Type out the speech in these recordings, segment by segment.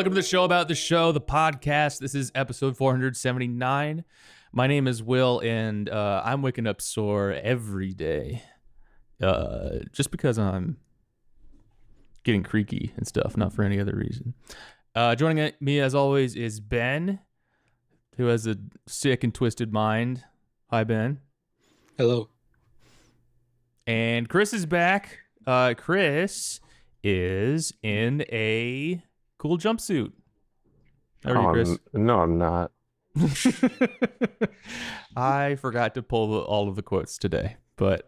Welcome to the show about the show, the podcast. This is episode 479. My name is Will, and I'm waking up sore every day just because I'm getting creaky and stuff, not for any other reason. Joining me, as always, is Ben, who has a sick and twisted mind. Hi, Ben. Hello. And Chris is back. Chris is in a cool jumpsuit. How are you, Chris? No, I'm not. I forgot to pull all of the quotes today, but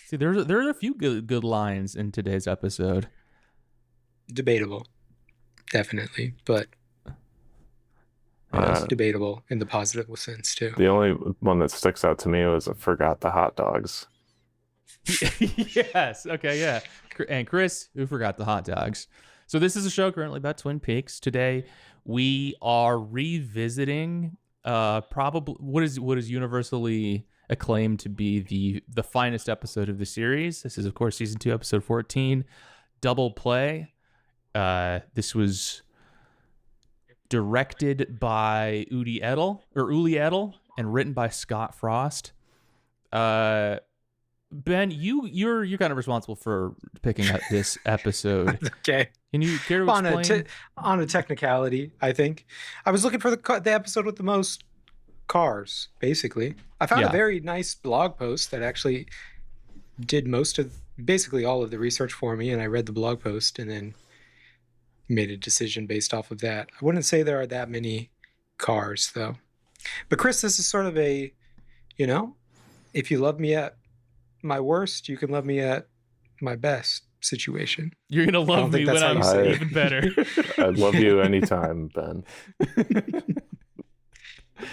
see, there are a few good lines in today's episode. Debatable, definitely, but it's debatable in the positive sense too. The only one that sticks out to me was I forgot the hot dogs. Yes. Okay. Yeah. And Chris, who forgot the hot dogs? So this is a show currently about Twin Peaks. Today we are revisiting probably what is universally acclaimed to be the finest episode of the series. This is, of course, season 2, episode 14, Double Play. This was directed by Uli Edel and written by Scott Frost. Ben, you're kind of responsible for picking up this episode. Okay. Can you care to explain? On a technicality, I think. I was looking for the episode with the most cars, basically. I found a very nice blog post that actually did basically all of the research for me, and I read the blog post and then made a decision based off of that. I wouldn't say there are that many cars, though. But Chris, this is sort of a, if you love me at my worst, you can love me at my best situation. You're going to love me when I'm even better. I'd love you anytime, Ben.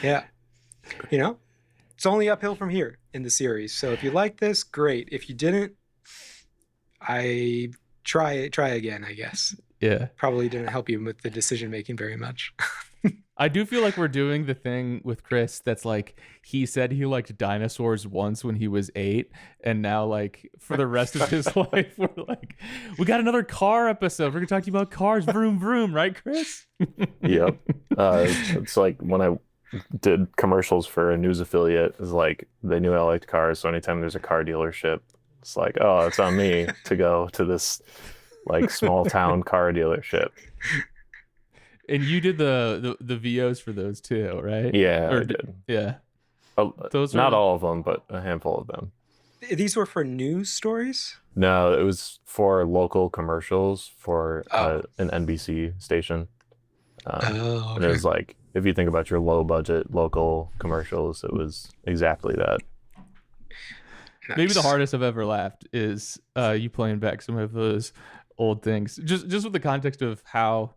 Yeah. It's only uphill from here in the series. So if you like this, great. If you didn't, I try again, I guess. Yeah. Probably didn't help you with the decision making very much. I do feel like we're doing the thing with Chris that's like he said he liked dinosaurs once when he was 8, and now like for the rest of his life we're like, we got another car episode. We're gonna talk to you about cars, vroom vroom, right, Chris? Yep. It's like when I did commercials for a news affiliate, it's like they knew I liked cars, so anytime there's a car dealership, it's like, oh, it's on me to go to this like small town car dealership. And you did the VOs for those too, right? Yeah, I did. Yeah. Those not all of them, but a handful of them. These were for news stories? No, it was for local commercials for an NBC station. Okay. And it was like, if you think about your low budget local commercials, it was exactly that. Nice. Maybe the hardest I've ever laughed is you playing back some of those old things. Just with the context of how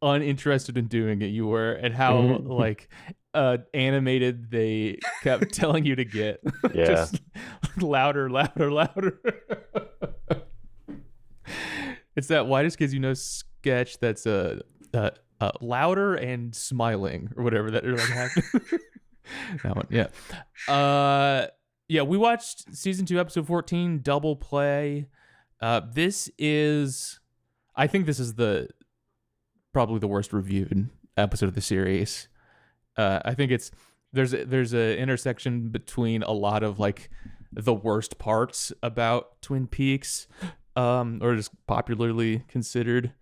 uninterested in doing it you were, and how like animated they kept telling you to get. Yeah. Just louder. It's that Whitest Kids You Know sketch that's louder and smiling or whatever that like happened. That one. Yeah. We watched season 2 episode 14, Double Play. I think this is probably the worst reviewed episode of the series. I think there's a intersection between a lot of like the worst parts about Twin Peaks, or just popularly considered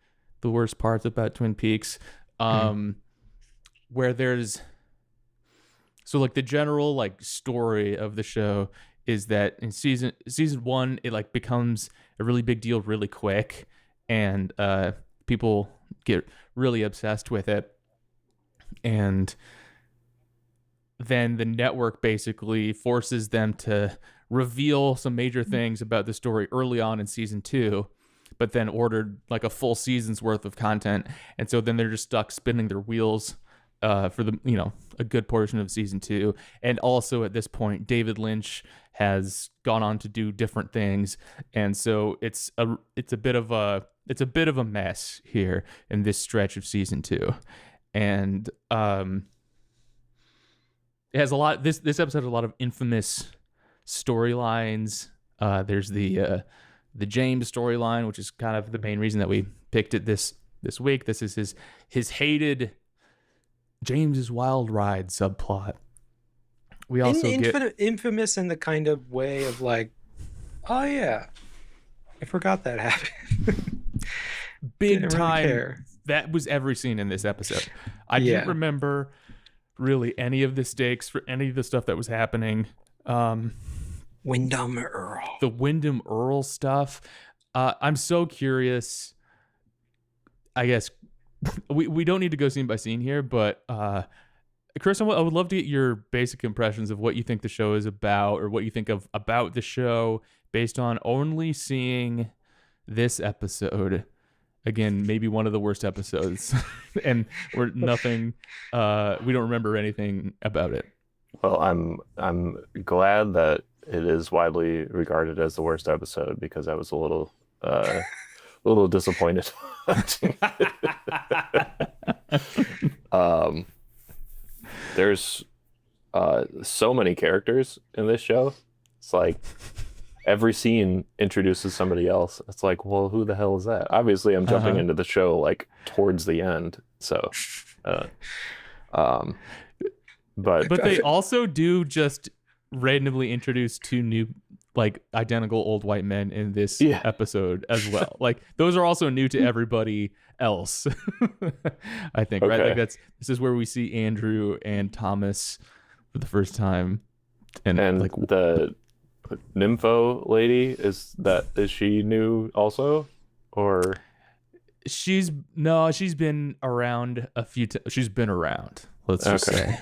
the worst parts about Twin Peaks, where there's like the general like story of the show is that in season 1 it like becomes a really big deal really quick, and people get really obsessed with it, and then the network basically forces them to reveal some major things about the story early on in season 2, but then ordered like a full season's worth of content, and so then they're just stuck spinning their wheels for a good portion of season 2. And also at this point David Lynch has gone on to do different things, and so it's a bit of a mess here in this stretch of season 2. And it has a lot. This episode has a lot of infamous storylines. There's the James storyline, which is kind of the main reason that we picked it this this week. This is his hated James's Wild Ride subplot. We also infamous in the kind of way of like, oh yeah, I forgot that happened. Big Didn't time. Really care. That was every scene in this episode. I didn't remember really any of the stakes for any of the stuff that was happening. Wyndham Earl. The Wyndham Earl stuff. I'm so curious. I guess we don't need to go scene by scene here, but Chris, I would love to get your basic impressions of what you think the show is about, or what you think about the show based on only seeing this episode. Again, maybe one of the worst episodes, and we're nothing. We don't remember anything about it. Well, I'm glad that it is widely regarded as the worst episode, because I was a little disappointed. There's so many characters in this show. It's like every scene introduces somebody else. It's like, well, who the hell is that? Obviously, I'm jumping into the show like towards the end, so. But they also do just randomly introduce two new, like, identical old white men in this episode as well. Like, those are also new to everybody else. I think, right? Like, this is where we see Andrew and Thomas for the first time, and like the nympho lady, is she new also, or she's been around a few times. She's been around, let's just say.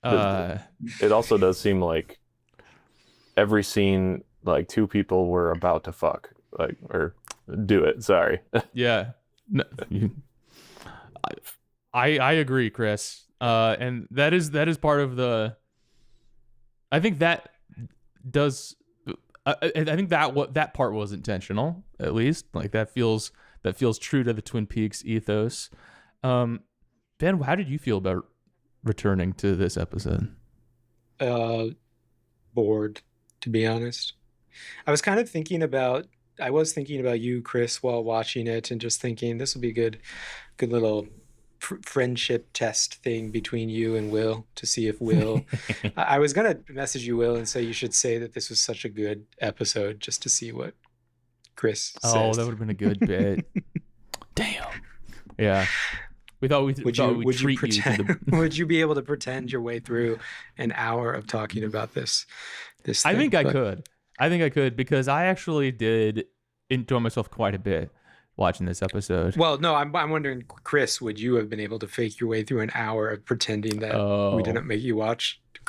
It also does seem like every scene, like two people were about to fuck, like, or do it. Sorry. Yeah. No, I agree, Chris. And that is part of the. I think that does. I think that part was intentional, at least. Like that feels true to the Twin Peaks ethos. Ben, how did you feel about returning to this episode? Bored, to be honest. I was thinking about you, Chris, while watching it, and just thinking this will be good little friendship test thing between you and Will, to see if Will I was gonna message you, Will, and say you should say that this was such a good episode, just to see what Chris says. Oh, that would have been a good bit. Damn. Yeah. We thought we'd treat you to the... Would you be able to pretend your way through an hour of talking about this thing? I think I could, because I actually did enjoy myself quite a bit watching this episode. Well, no, I'm wondering, Chris, would you have been able to fake your way through an hour of pretending that we didn't make you watch the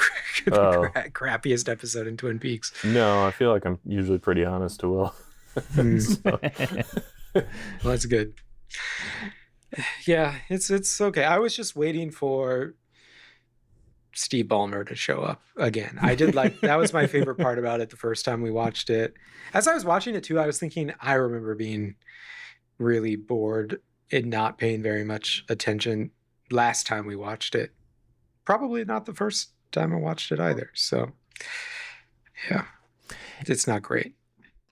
crappiest episode in Twin Peaks? No, I feel like I'm usually pretty honest to Will. Well, that's good. Yeah, it's okay. I was just waiting for Steve Ballmer to show up again. I did like that was my favorite part about it the first time we watched it. As I was watching it too, I was thinking, I remember being really bored and not paying very much attention last time we watched it. Probably not the first time I watched it either. So yeah, it's not great.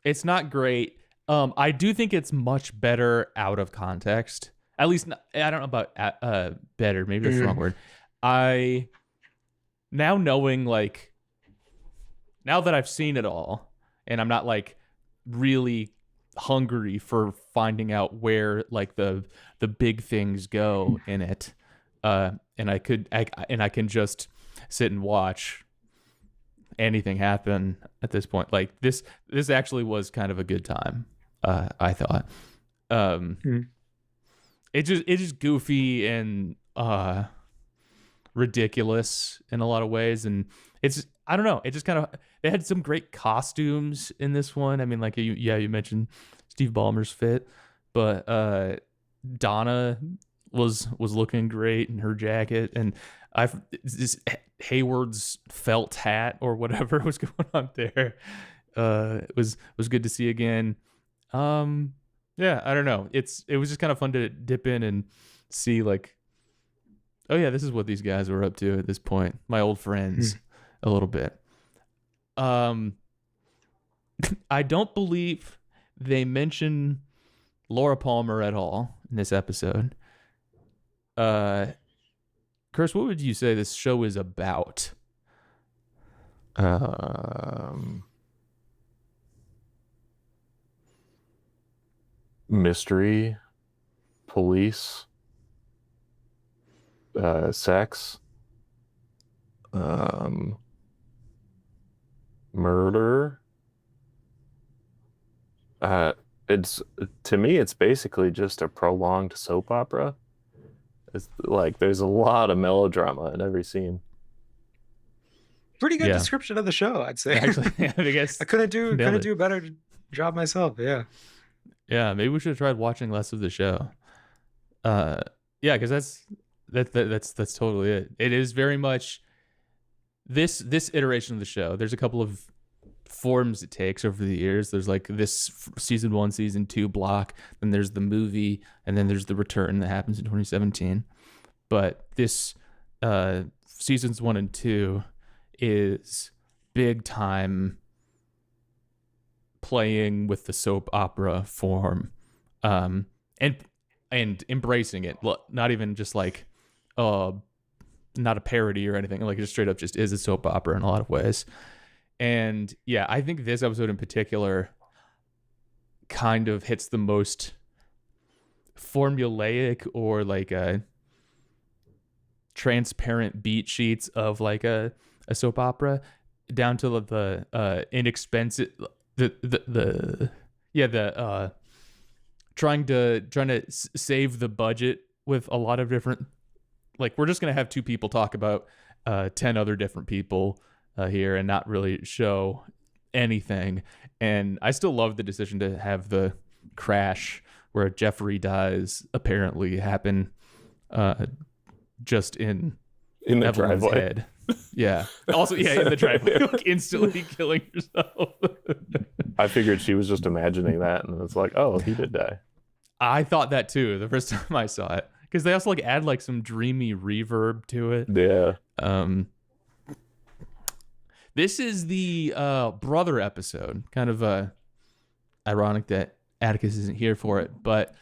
It's not great. I do think it's much better out of context. At least, I don't know about better. Maybe that's the wrong word. Now knowing, like, now that I've seen it all, and I'm not like really hungry for finding out where like the big things go in it, and I can just sit and watch anything happen at this point. Like this actually was kind of a good time. I thought. It's just goofy and ridiculous in a lot of ways, and it's, I don't know, it just kind of, they had some great costumes in this one. I mean, like you mentioned Steve Ballmer's fit, but Donna was looking great in her jacket, and this Hayward's felt hat or whatever was going on there. It was good to see again. Yeah, I don't know. It was just kind of fun to dip in and see, like, oh yeah, this is what these guys were up to at this point. My old friends, a little bit. I don't believe they mention Laura Palmer at all in this episode. Chris, what would you say this show is about? Mystery, police, sex, murder. It's to me, it's basically just a prolonged soap opera. It's like there's a lot of melodrama in every scene. Pretty good description of the show, I'd say. Actually, I guess I couldn't do a better job myself. Yeah. Yeah, maybe we should have tried watching less of the show. Yeah, because that's totally it. It is very much this iteration of the show. There's a couple of forms it takes over the years. There's like this season 1, season 2 block, then there's the movie, and then there's the return that happens in 2017. But this seasons 1 and 2 is big time playing with the soap opera form, and embracing it. Not even just like not a parody or anything. Like it just straight up just is a soap opera in a lot of ways. And yeah, I think this episode in particular kind of hits the most formulaic or like a transparent beat sheets of like a soap opera, down to the inexpensive trying to save the budget with a lot of different, like, we're just gonna have 2 people talk about 10 other different people here and not really show anything. And I still love the decision to have the crash where Jeffrey dies apparently happen just in the Evelyn's driveway. head. Yeah. Also, yeah, in the driveway, like instantly killing herself. I figured she was just imagining that, and it's like, oh, he did die. I thought that too the first time I saw it, because they also like add like some dreamy reverb to it. Yeah. This is the brother episode. Kind of ironic that Atticus isn't here for it, but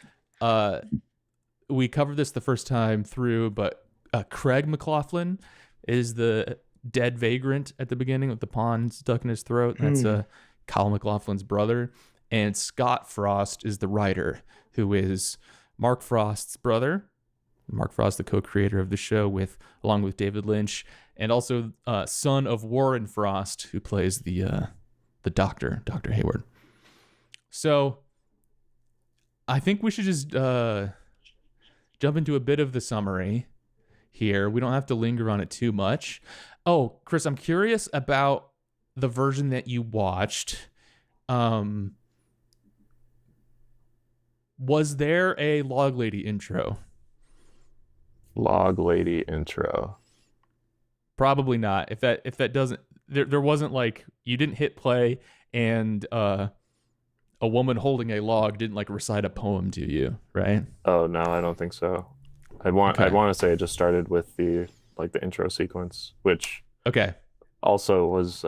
we covered this the first time through. But Craig McLaughlin is the dead vagrant at the beginning with the pawn stuck in his throat. That's Kyle McLaughlin's brother. And Scott Frost is the writer, who is Mark Frost's brother. Mark Frost, the co-creator of the show, along with David Lynch, and also son of Warren Frost, who plays the doctor, Dr. Hayward. So I think we should just jump into a bit of the summary here. We don't have to linger on it too much. Oh, Chris, I'm curious about the version that you watched. Was there a Log Lady intro? Log Lady intro. Probably not. If that doesn't, there wasn't like, you didn't hit play and a woman holding a log didn't like recite a poem to you, right? Oh no, I don't think so. I'd want to say it just started with the intro sequence, which also was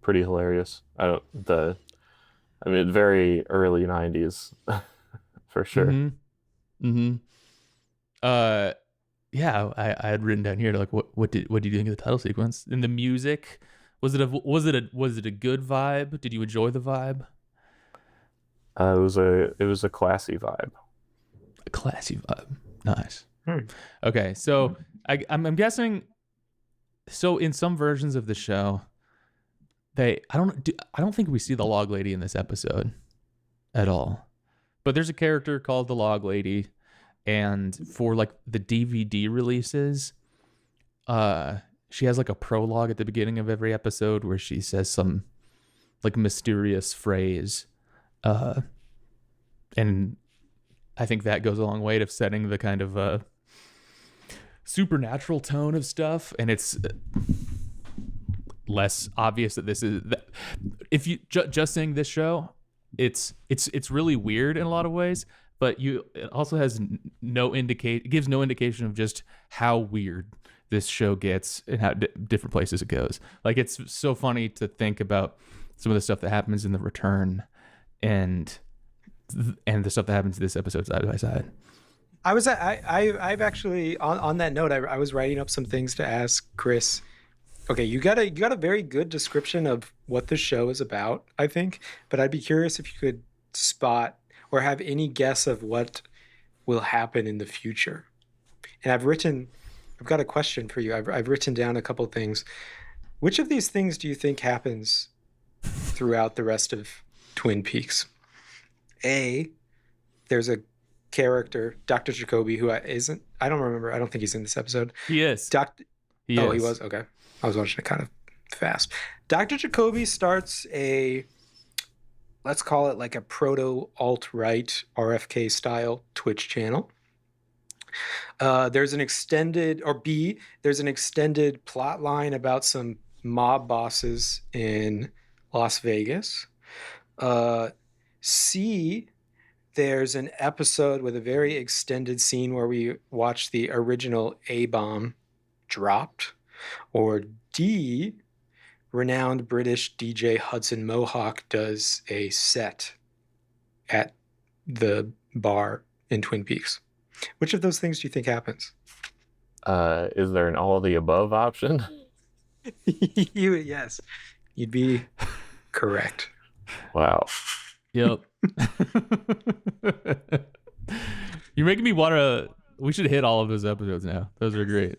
pretty hilarious. Very early 90s for sure. Yeah, I had written down here like what did you think of the title sequence and the music? Was it a good vibe? Did you enjoy the vibe? It was a classy vibe. A classy vibe. Nice. Okay, so I'm guessing. So in some versions of the show, I don't think we see the Log Lady in this episode at all. But there's a character called the Log Lady, and for like the DVD releases, she has like a prologue at the beginning of every episode where she says some like mysterious phrase, and I think that goes a long way to setting the kind of supernatural tone of stuff. And it's less obvious that this is if you just seeing this show, it's really weird in a lot of ways, but it also has it gives no indication of just how weird this show gets and how different places it goes. Like, it's so funny to think about some of the stuff that happens in the return, and and the stuff that happens in this episode side by side. I've actually on that note, I was writing up some things to ask Chris. Okay, you got a very good description of what the show is about, I think, but I'd be curious if you could spot or have any guess of what will happen in the future. And I've got a question for you. I've written down a couple things. Which of these things do you think happens throughout the rest of Twin Peaks? A, there's a character, Dr. Jacoby, who I don't remember. I don't think he's in this episode. He is. He was? Okay. I was watching it kind of fast. Dr. Jacoby starts let's call it like a proto alt-right RFK style Twitch channel. There's an extended plot line about some mob bosses in Las Vegas. C, there's an episode with a very extended scene where we watch the original A-bomb dropped. Or D, renowned British DJ Hudson Mohawk does a set at the bar in Twin Peaks. Which of those things do you think happens? Is there an all of the above option? Yes, you'd be correct. Wow. Yep. You're making me want to. We should hit all of those episodes now. Those are great.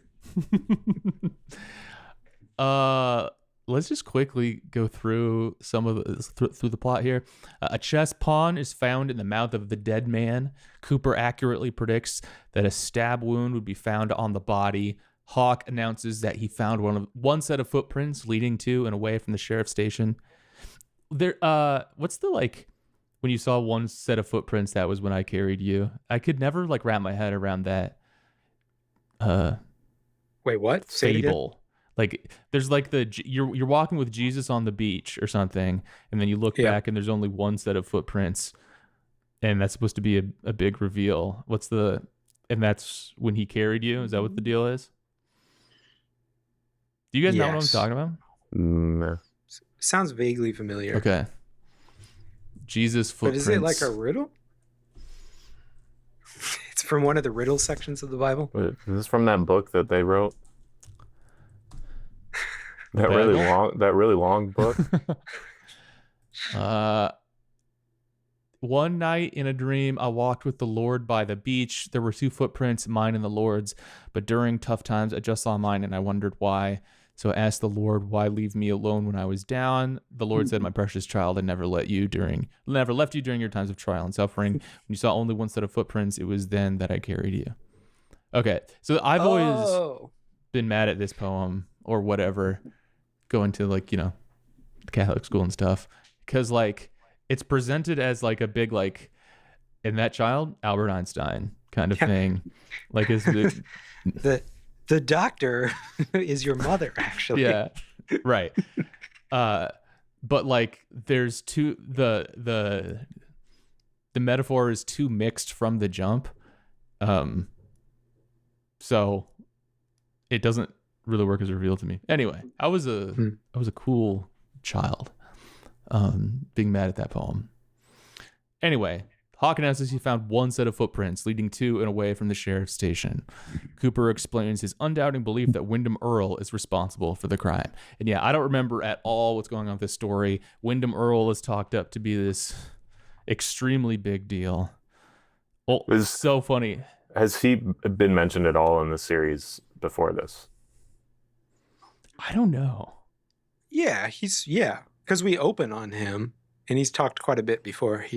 Let's just quickly go through some of through the plot here. A chess pawn is found in the mouth of the dead man. Cooper accurately predicts that a stab wound would be found on the body. Hawk announces that he found one set of footprints leading to and away from the sheriff's station. What's the when you saw one set of footprints, that was when I carried you? I could never wrap my head around that. Wait, what? Say fable. There's you're walking with Jesus on the beach or something, and then you look back and there's only one set of footprints, and that's supposed to be a big reveal. And that's when he carried you? Is that what the deal is? Do you guys know what I'm talking about? No. Sounds vaguely familiar. Okay. Jesus footprints. But is it like a riddle? It's from one of the riddle sections of the Bible. Wait, is this from that book that they wrote? That really long book? One night in a dream, I walked with the Lord by the beach. There were two footprints, mine and the Lord's. But during tough times, I just saw mine and I wondered why. So I asked the Lord, why leave me alone when I was down? The Lord said, my precious child, I never left you during your times of trial and suffering. When you saw only one set of footprints, it was then that I carried you. Okay, so I've always been mad at this poem or whatever, going to the Catholic school and stuff, because it's presented as a big in that child Albert Einstein kind of thing. Is the doctor is your mother, actually. Yeah, right. But there's the metaphor is too mixed from the jump, so it doesn't really work as revealed to me. Anyway, I was a cool child, being mad at that poem. Anyway, Hawk announces he found one set of footprints leading to and away from the sheriff's station. Cooper explains his undoubting belief that Wyndham Earle is responsible for the crime. And yeah, I don't remember at all what's going on with this story. Wyndham Earle is talked up to be this extremely big deal. Well, it's so funny. Has he been mentioned at all in the series before this? I don't know. Yeah, because we open on him, and he's talked quite a bit before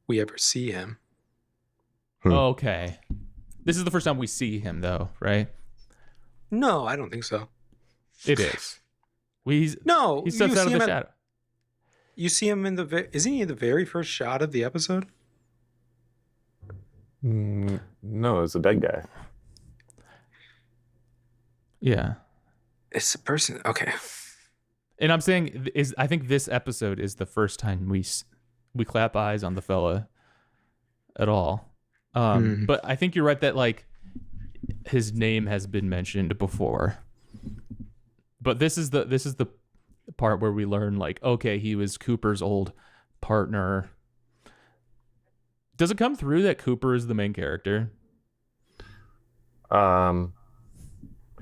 we ever see him. Okay. This is the first time we see him, though, right? No, I don't think so. It is. He steps out of the shadow. You see him isn't he in the very first shot of the episode? No, it's a dead guy. Yeah. It's a person. Okay. And I'm saying I think this episode is the first time we clap eyes on the fella at all. But I think you're right that his name has been mentioned before. But this is the part where we learn okay, he was Cooper's old partner. Does it come through that Cooper is the main character?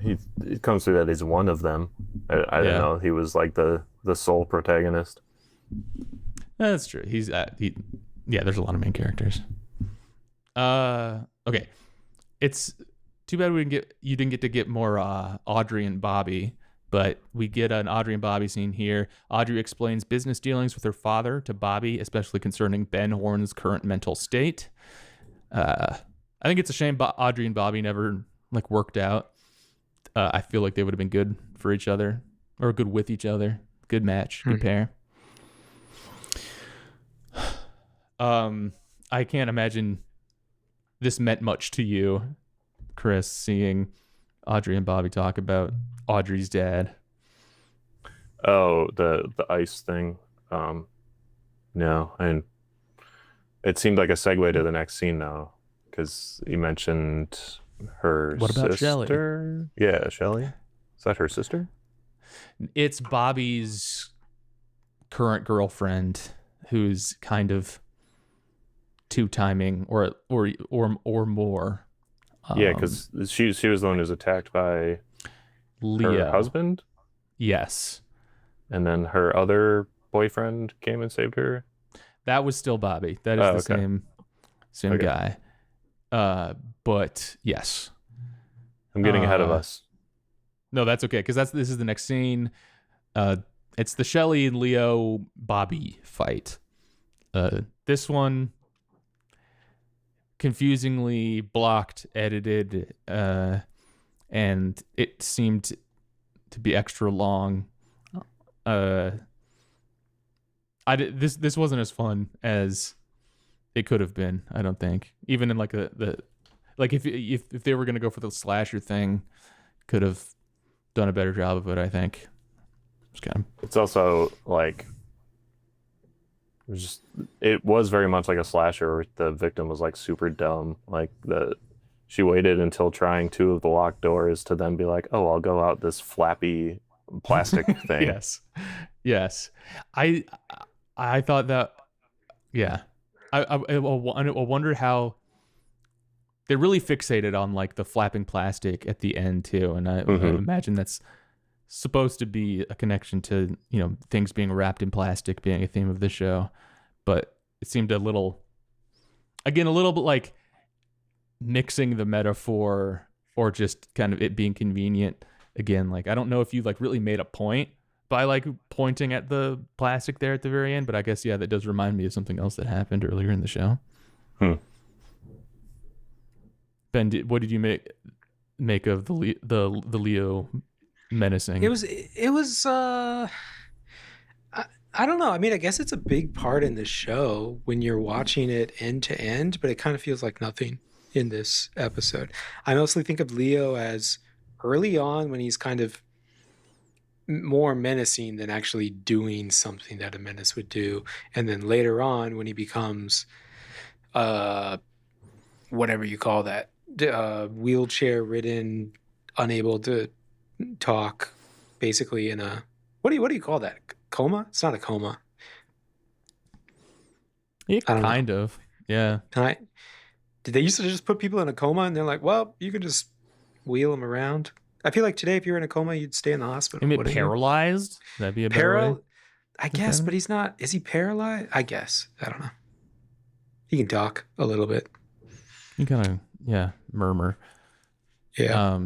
It comes through that he's one of them. I don't know. He was like the sole protagonist. That's true. He's there's a lot of main characters. Okay. It's too bad you didn't get to get more Audrey and Bobby, but we get an Audrey and Bobby scene here. Audrey explains business dealings with her father to Bobby, especially concerning Ben Horn's current mental state. I think it's a shame Audrey and Bobby never like worked out. I feel like they would have been good for each other, or good with each other. Good match, good pair. I can't imagine this meant much to you, Chris, seeing Audrey and Bobby talk about Audrey's dad. Oh, the ice thing. No, and it seemed like a segue to the next scene now, because you mentioned her What about sister? Shelley? Yeah, Shelley. Is that her sister? It's Bobby's current girlfriend, who's kind of two-timing or more. Yeah, because she was the one who was attacked by Leo. her husband. Yes, and then her other boyfriend came and saved her. That was still Bobby. That is the okay. same guy. But yes, I'm getting ahead of us. No, that's okay, because this is the next scene. It's the Shelley and Leo Bobby fight. This one confusingly blocked, edited, and it seemed to be extra long. This wasn't as fun as it could have been. I don't think, even in like if they were gonna go for the slasher thing, could have done a better job of it. I think. It's also like it was very much like a slasher where the victim was like super dumb. Like she waited until trying 2 of the locked doors to then be like, oh, I'll go out this flappy plastic thing. Yes. I thought that. Yeah. I wonder how they really fixated on like the flapping plastic at the end too, and I imagine that's supposed to be a connection to, things being wrapped in plastic being a theme of the show, but it seemed a little bit like mixing the metaphor or just kind of it being convenient again. Like, I don't know if you like really made a point by like pointing at the plastic there at the very end, but I guess, that does remind me of something else that happened earlier in the show. Ben, what did you make of the Leo menacing? It was I don't know. I mean, I guess it's a big part in the show when you're watching it end to end, but it kind of feels like nothing in this episode. I mostly think of Leo as early on when he's kind of more menacing than actually doing something that a menace would do, and then later on when he becomes whatever you call that, wheelchair ridden, unable to talk, basically in a what do you call that, coma? It's not a coma. Kind of. Yeah. Did they used to just put people in a coma and they're like, well, you can just wheel them around? I feel like today, if you're in a coma, you'd stay in the hospital. You mean paralyzed? That'd be a better way. I guess, but he's not. Is he paralyzed? I guess. I don't know. He can talk a little bit. You kind of, murmur. Yeah.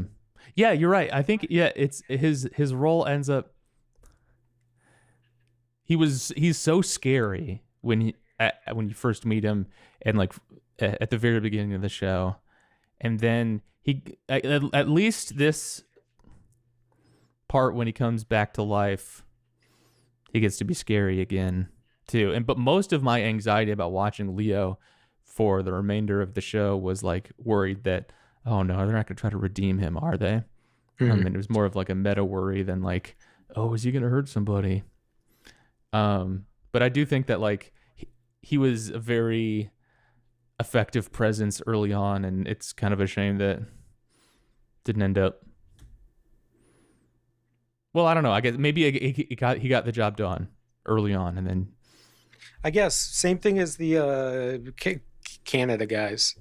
Yeah, you're right. I think, it's his role ends up. He's so scary when you first meet him, and like at the very beginning of the show, and then he at least this part when he comes back to life, he gets to be scary again too. But most of my anxiety about watching Leo for the remainder of the show was like worried that, oh no, they're not going to try to redeem him, are they? I mean, it was more of like a meta worry than like, oh, is he going to hurt somebody? But I do think that like he was a very effective presence early on, and it's kind of a shame that didn't end up. Well, I don't know. I guess maybe he got the job done early on, and then I guess same thing as the Canada guys,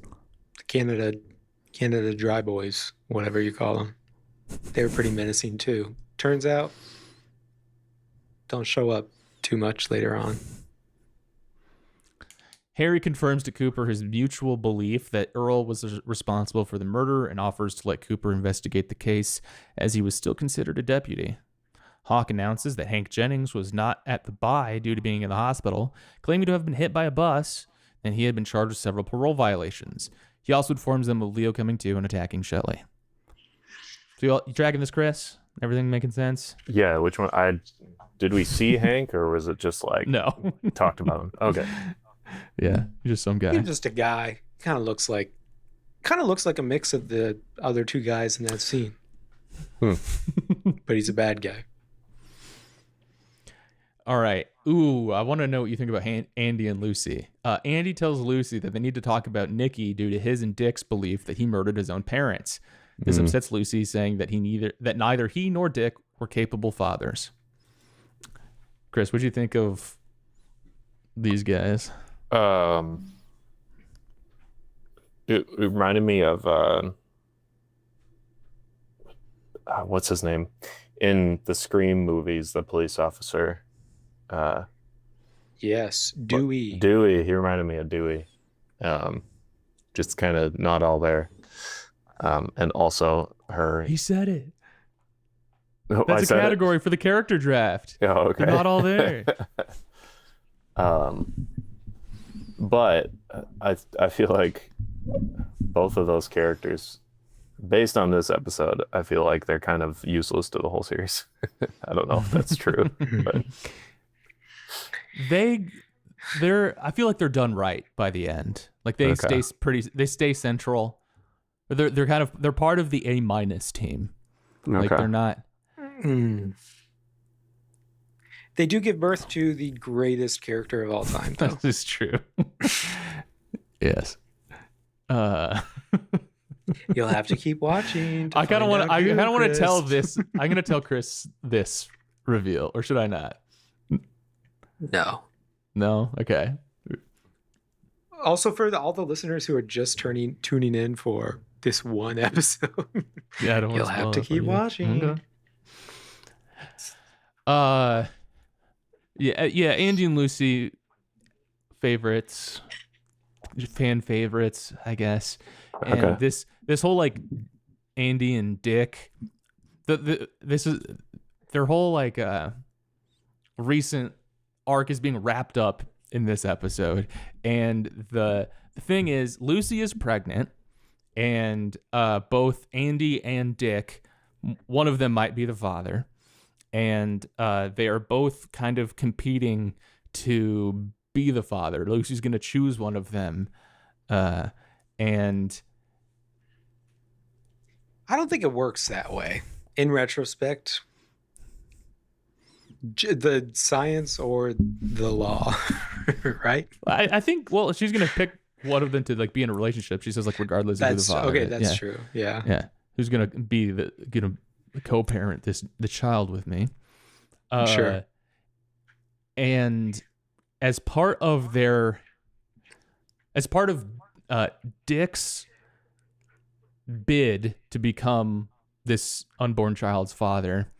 Canada Dry Boys, whatever you call them. They were pretty menacing too. Turns out, don't show up too much later on. Harry confirms to Cooper his mutual belief that Earl was responsible for the murder and offers to let Cooper investigate the case, as he was still considered a deputy. Hawk announces that Hank Jennings was not at the bye due to being in the hospital, claiming to have been hit by a bus, and he had been charged with several parole violations. He also informs them of Leo coming to and attacking Shelley. So you tracking this, Chris? Everything making sense? Yeah, which one? Did we see Hank, or was it just like No. talked about him? Okay. Yeah, just some guy. He's just a guy. Kind of looks like a mix of the other two guys in that scene. But he's a bad guy. All right. Ooh, I want to know what you think about Andy and Lucy. Andy tells Lucy that they need to talk about Nicky due to his and Dick's belief that he murdered his own parents. This upsets Lucy, saying that neither he nor Dick were capable fathers. Chris, what do you think of these guys? It reminded me of what's his name in the Scream movies, the police officer. Yes, Dewey. Dewey. He reminded me of Dewey. Just kind of not all there. And also her. He said it. Oh, That's a category for the character draft. Oh, okay. They're not all there. But I feel like both of those characters, based on this episode, I feel like they're kind of useless to the whole series. I don't know if that's true, but I feel like they're done right by the end. Like they stay central. They're part of the A- team. Like they're not. They do give birth to the greatest character of all time, though. That is true. Yes. You'll have to keep watching. I kind of want to tell this. I'm going to tell Chris this reveal, or should I not? No. No. Okay. Also, for all the listeners who are just tuning in for this one episode, yeah, I don't. You'll have to keep watching. Okay. Yeah. Andy and Lucy favorites, fan favorites, I guess. And okay. This whole like Andy and Dick, this is their whole like recent arc is being wrapped up in this episode. And the thing is, Lucy is pregnant, and both Andy and Dick, one of them might be the father, and they are both kind of competing to be the father. Lucy's going to choose one of them, and I don't think it works that way. In retrospect, the science or the law, right? I think, well, she's going to pick one of them to like be in a relationship. She says like regardless of who the father. Okay, that's true. Yeah. Yeah. Who's going to be going to co-parent the child with me? Sure. And as part of Dick's bid to become this unborn child's father,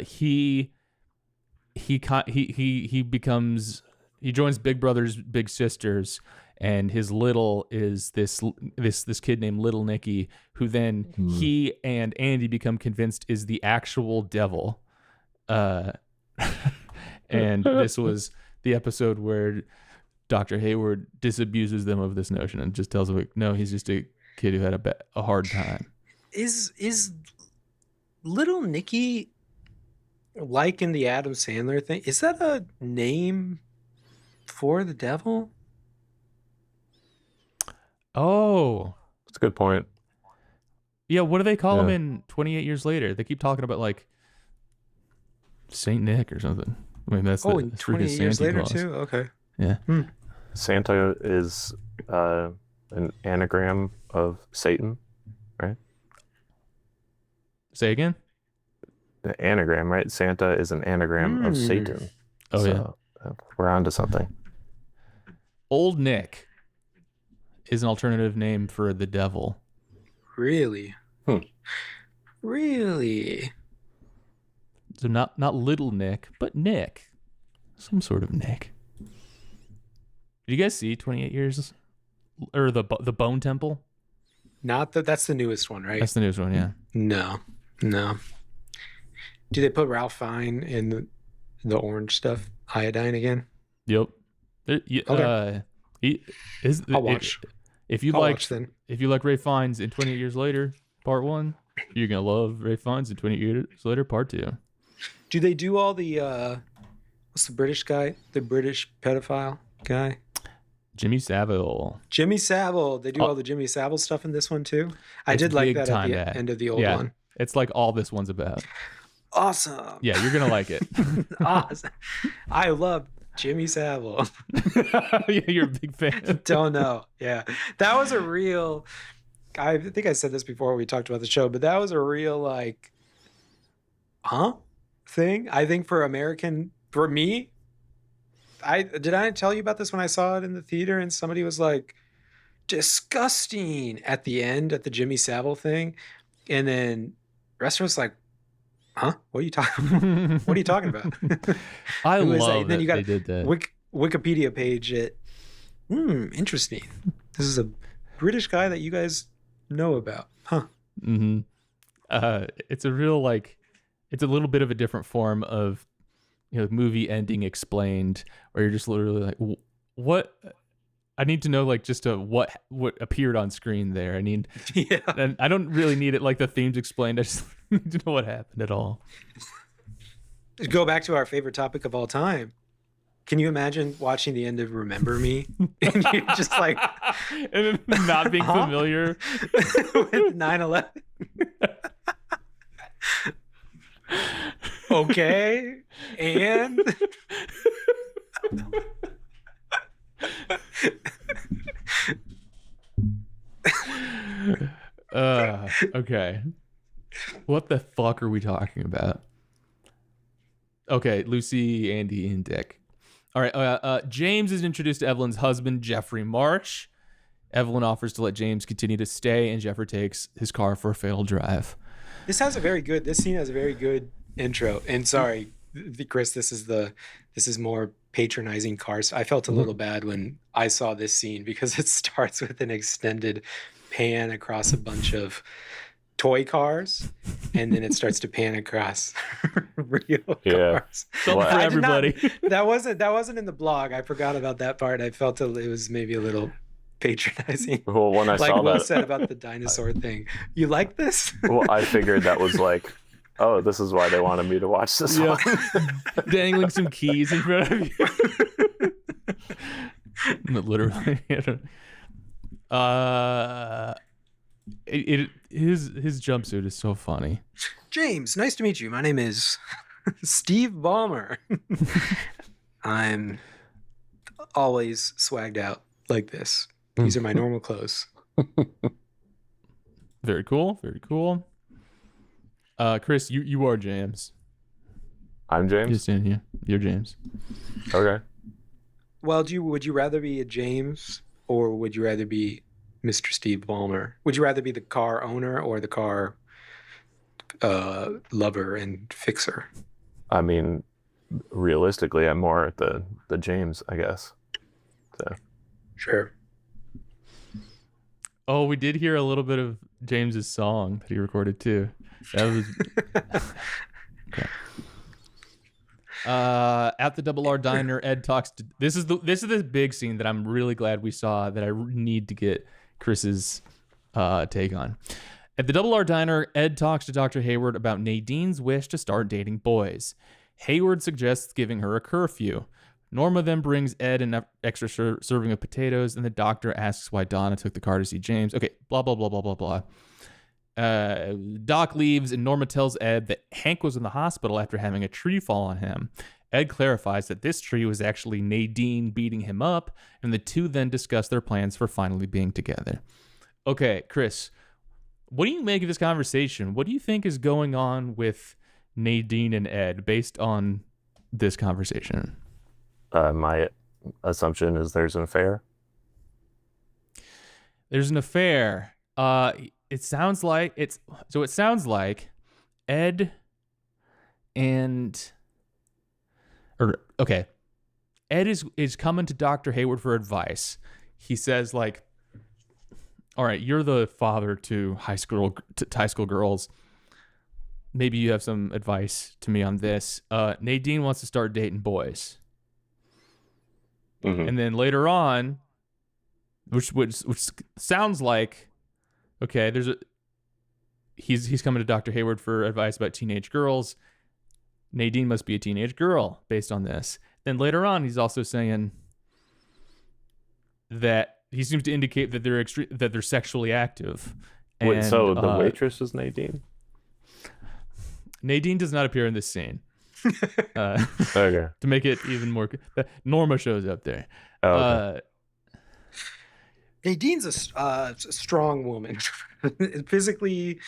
he joins Big Brothers Big Sisters, and his little is this kid named Little Nicky, who then he and Andy become convinced is the actual devil. And this was the episode where Dr. Hayward disabuses them of this notion and just tells them, like, no, he's just a kid who had a hard time. Is Little Nicky, like in the Adam Sandler thing, is that a name for the devil? Oh, that's a good point. Yeah, what do they call him in 28 Years Later? They keep talking about like Saint Nick or something. I mean, that's 28 Years Later Claus. too. Okay. Yeah. Santa is an anagram of Satan, right? Say again? The anagram, right? Santa is an anagram of Satan. Oh, so, we're on to something. Old Nick is an alternative name for the devil. Really? Really? So not Little Nick, but Nick. Some sort of Nick. Did you guys see 28 Years? Or the Bone Temple? Not that. That's the newest one, right? That's the newest one, yeah. No. Do they put Ralph Fiennes in the orange stuff? Iodine again? Yep. Okay. I'll watch. If you I'll like watch then. If you like Ray Fiennes in 28 Years Later, Part 1, you're gonna love Ray Fiennes in 28 Years Later, Part 2. Do they do all the what's the British guy? The British pedophile guy? Jimmy Savile. Jimmy Savile. They do all the Jimmy Savile stuff in this one too. I did like that at the end of the old one. It's like all this one's about. Awesome. Yeah, you're gonna like it. Awesome. I love Jimmy Savile. You're a big fan. Don't know. Yeah. That was a real, I think I said this before we talked about the show, but that was a real like, thing. I think for me, did I tell you about this when I saw it in the theater and somebody was like, disgusting at the end at the Jimmy Savile thing. And then the rest of us like, what are you talking about? I love then you got they did that. Wikipedia page. Interesting. This is a British guy that you guys know about, huh? Mm-hmm. It's a real it's a little bit of a different form of movie ending explained, where you're just literally like, what? I need to know what appeared on screen there. I need, and I don't really need it like the themes explained. I just need to know what happened at all. Go back to our favorite topic of all time. Can you imagine watching the end of Remember Me and you're just like, and not being familiar with 9/11? Okay, and okay. What the fuck are we talking about? Okay, Lucy, Andy, and Dick. All right, James is introduced to Evelyn's husband, Jeffrey March. Evelyn offers to let James continue to stay, and Jeffrey takes his car for a failed drive. This scene has a very good intro. And sorry, Chris, this is more patronizing cars. I felt a little bad when I saw this scene because it starts with an extended pan across a bunch of toy cars, and then it starts to pan across real cars. Something for everybody. That wasn't in the blog. I forgot about that part. I felt it was maybe a little patronizing. Well, when I saw that, said about the dinosaur thing. You like this? Well, I figured that was like, oh, this is why they wanted me to watch this one. Dangling some keys in front of you. Literally. His jumpsuit is so funny. James, nice to meet you. My name is Steve Ballmer. I'm always swagged out like this. These are my normal clothes. Very cool. Very cool. Chris, you are James. I'm James? Just in here. You're James. Okay. Well, would you rather be a James or would you rather be Mr. Steve Ballmer? Would you rather be the car owner or the car lover and fixer? I mean, realistically, I'm more at the James, I guess. So. Sure. Oh, we did hear a little bit of James's song that he recorded too. That was okay. At the Double R Diner, Ed talks to. This is the big scene that I'm really glad we saw, that I need to get Chris's take on. At the Double R Diner, Ed talks to Dr. Hayward about Nadine's wish to start dating boys. Hayward suggests giving her a curfew. Norma then brings Ed an extra serving of potatoes, and the doctor asks why Donna took the car to see James. Okay, blah, blah, blah, blah, blah, blah. Doc leaves, and Norma tells Ed that Hank was in the hospital after having a tree fall on him. Ed clarifies that this tree was actually Nadine beating him up, and the two then discuss their plans for finally being together. Okay, Chris, what do you make of this conversation? What do you think is going on with Nadine and Ed based on this conversation? My assumption is there's an affair. There's an affair. It sounds like Ed and okay. Ed is coming to Dr. Hayward for advice. He says like, all right, you're the father to high school girls. Maybe you have some advice to me on this. Nadine wants to start dating boys. Mm-hmm. And then later on, which sounds like, okay, he's coming to Dr. Hayward for advice about teenage girls. Nadine must be a teenage girl based on this. Then later on, he's also saying that he seems to indicate that they're sexually active. Wait, and, so the waitress is Nadine? Nadine does not appear in this scene. Okay. To make it even more, Norma shows up there. Oh, okay. Nadine's a strong woman, physically,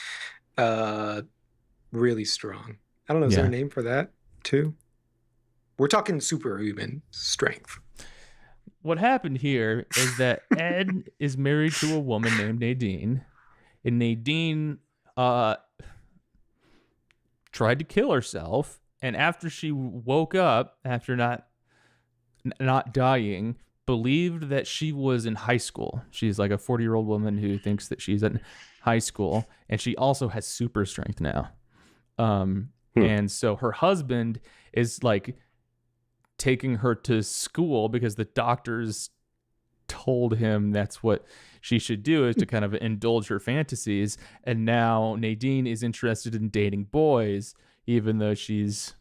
really strong. I don't know. Is there a name for that too? We're talking superhuman strength. What happened here is that Ed is married to a woman named Nadine, and Nadine tried to kill herself. And after she woke up, after not dying, believed that she was in high school. She's like a 40-year-old woman who thinks that she's in high school, and she also has super strength now. And so her husband is like taking her to school because the doctors told him that's what she should do, is to kind of indulge her fantasies. And now Nadine is interested in dating boys, even though she's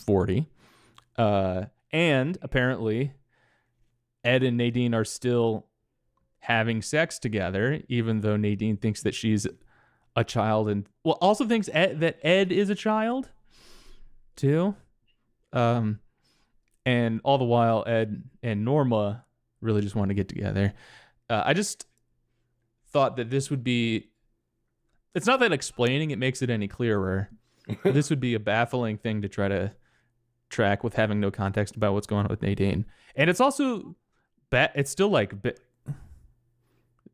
40. And apparently Ed and Nadine are still having sex together, even though Nadine thinks that she's a child, and also thinks that Ed is a child too. And all the while, Ed and Norma really just want to get together. I just thought that this would be, it's not that explaining it makes it any clearer. This would be a baffling thing to try to track with having no context about what's going on with Nadine. And it's also, it's still like, this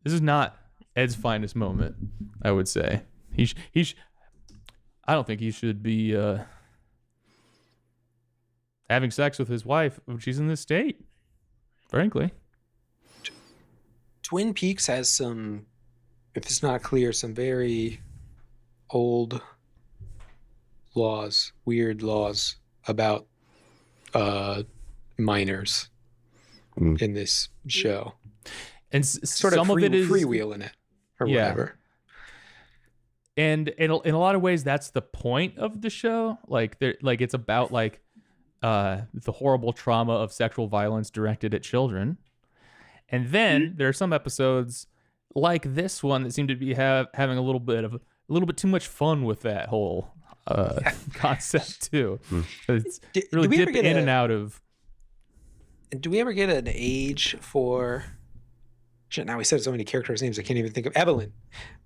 is not Ed's finest moment, I would say. I don't think he should be having sex with his wife when she's in this state, frankly. Twin Peaks has some, if it's not clear, some very old laws, weird laws about minors in this show. And sort some of of it is freewheeling it or whatever. And in a lot of ways, that's the point of the show. Like it's about like the horrible trauma of sexual violence directed at children. And then there are some episodes like this one that seem to be having a little bit too much fun with that whole concept too. It's really dip in and out of. Do we ever get an age for? Shit, now we said so many characters' names I can't even think of. Evelyn.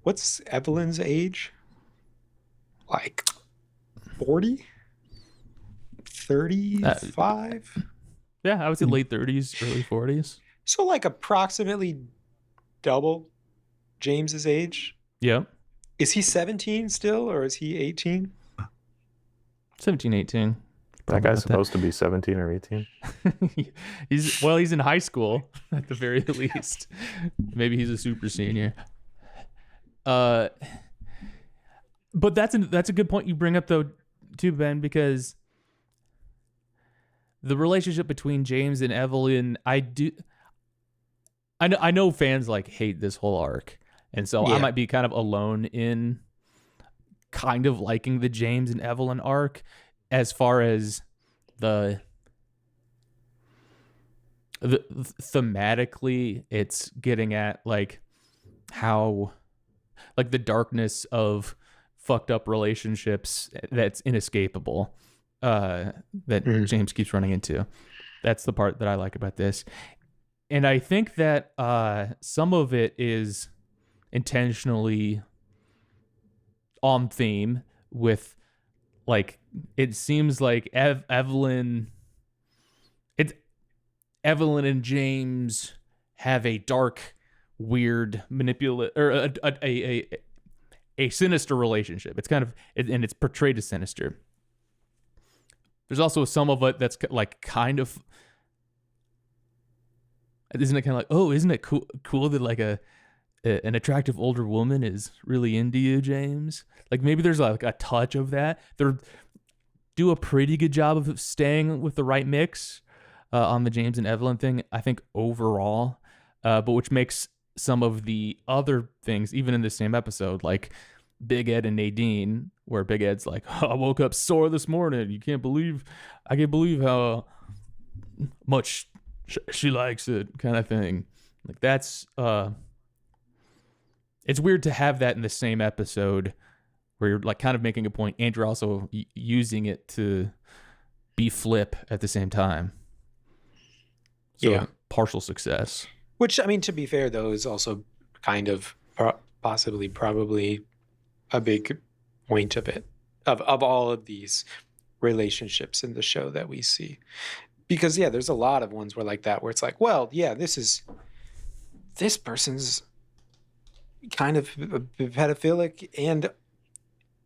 What's Evelyn's age? Like 40? 35? Yeah, I would say late 30s, early 40s. So like approximately double James's age. Yep. Is he 17 still, or is he 18? 17, 18. That guy's supposed to be 17 or 18. He's in high school at the very least. Maybe he's a super senior. But that's a good point you bring up though, too, Ben, because the relationship between James and Evelyn, I know fans like hate this whole arc, and so I might be kind of alone in kind of liking the James and Evelyn arc. As far as the thematically, it's getting at like how, like the darkness of fucked up relationships that's inescapable, that James keeps running into. That's the part that I like about this. And I think that some of it is intentionally on theme with, like, it seems like Evelyn and James have a dark weird manipulate or a sinister relationship. It's kind of, and it's portrayed as sinister. There's also some of it that's like kind of, isn't it kind of like, oh, isn't it cool that like an attractive older woman is really into you, James? Like maybe there's like a touch of that. They do a pretty good job of staying with the right mix on the James and Evelyn thing, I think, overall, but which makes some of the other things, even in the same episode, like Big Ed and Nadine, where Big Ed's like, oh, I woke up sore this morning. I can't believe how much she likes it, kind of thing. Like that's it's weird to have that in the same episode where you're like kind of making a point and you're also using it to be flip at the same time. So yeah, partial success. Which, I mean, to be fair though, is also kind of possibly probably a big point of it, of all of these relationships in the show that we see. Because yeah, there's a lot of ones where like that, where it's like, well, yeah, this person's kind of pedophilic and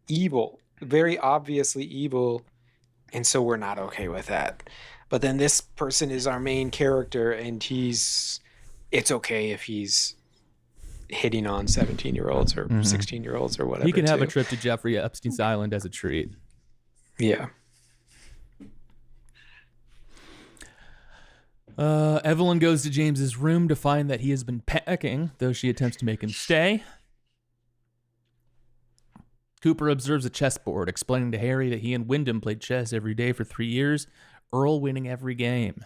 evil, very obviously evil, and so we're not okay with that. But then this person is our main character, and it's okay if he's hitting on 17-year-olds or 16-year-olds or whatever. He can have a trip to Jeffrey Epstein's island as a treat. Yeah. Evelyn goes to James's room to find that he has been packing, though she attempts to make him stay. Cooper observes a chessboard, explaining to Harry that he and Wyndham played chess every day for 3 years, Earl winning every game.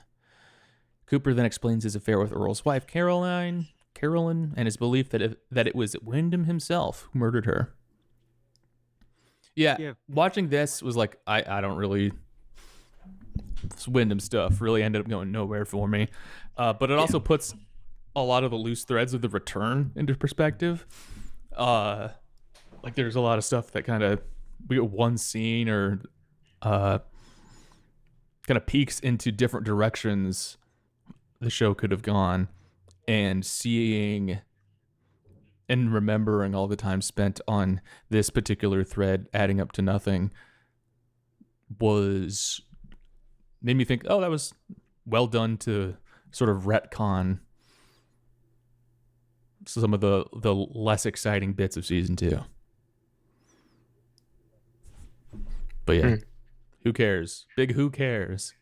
Cooper then explains his affair with Earl's wife, Carolyn, and his belief that it was Wyndham himself who murdered her. Yeah, watching this was like, I don't really... This Wyndham stuff really ended up going nowhere for me. But it also puts a lot of the loose threads of the return into perspective. Like there's a lot of stuff that kind of, we get one scene or kind of peeks into different directions the show could have gone, and seeing and remembering all the time spent on this particular thread adding up to nothing made me think, oh, that was well done to sort of retcon some of the less exciting bits of season 2. But yeah, who cares? Big who cares?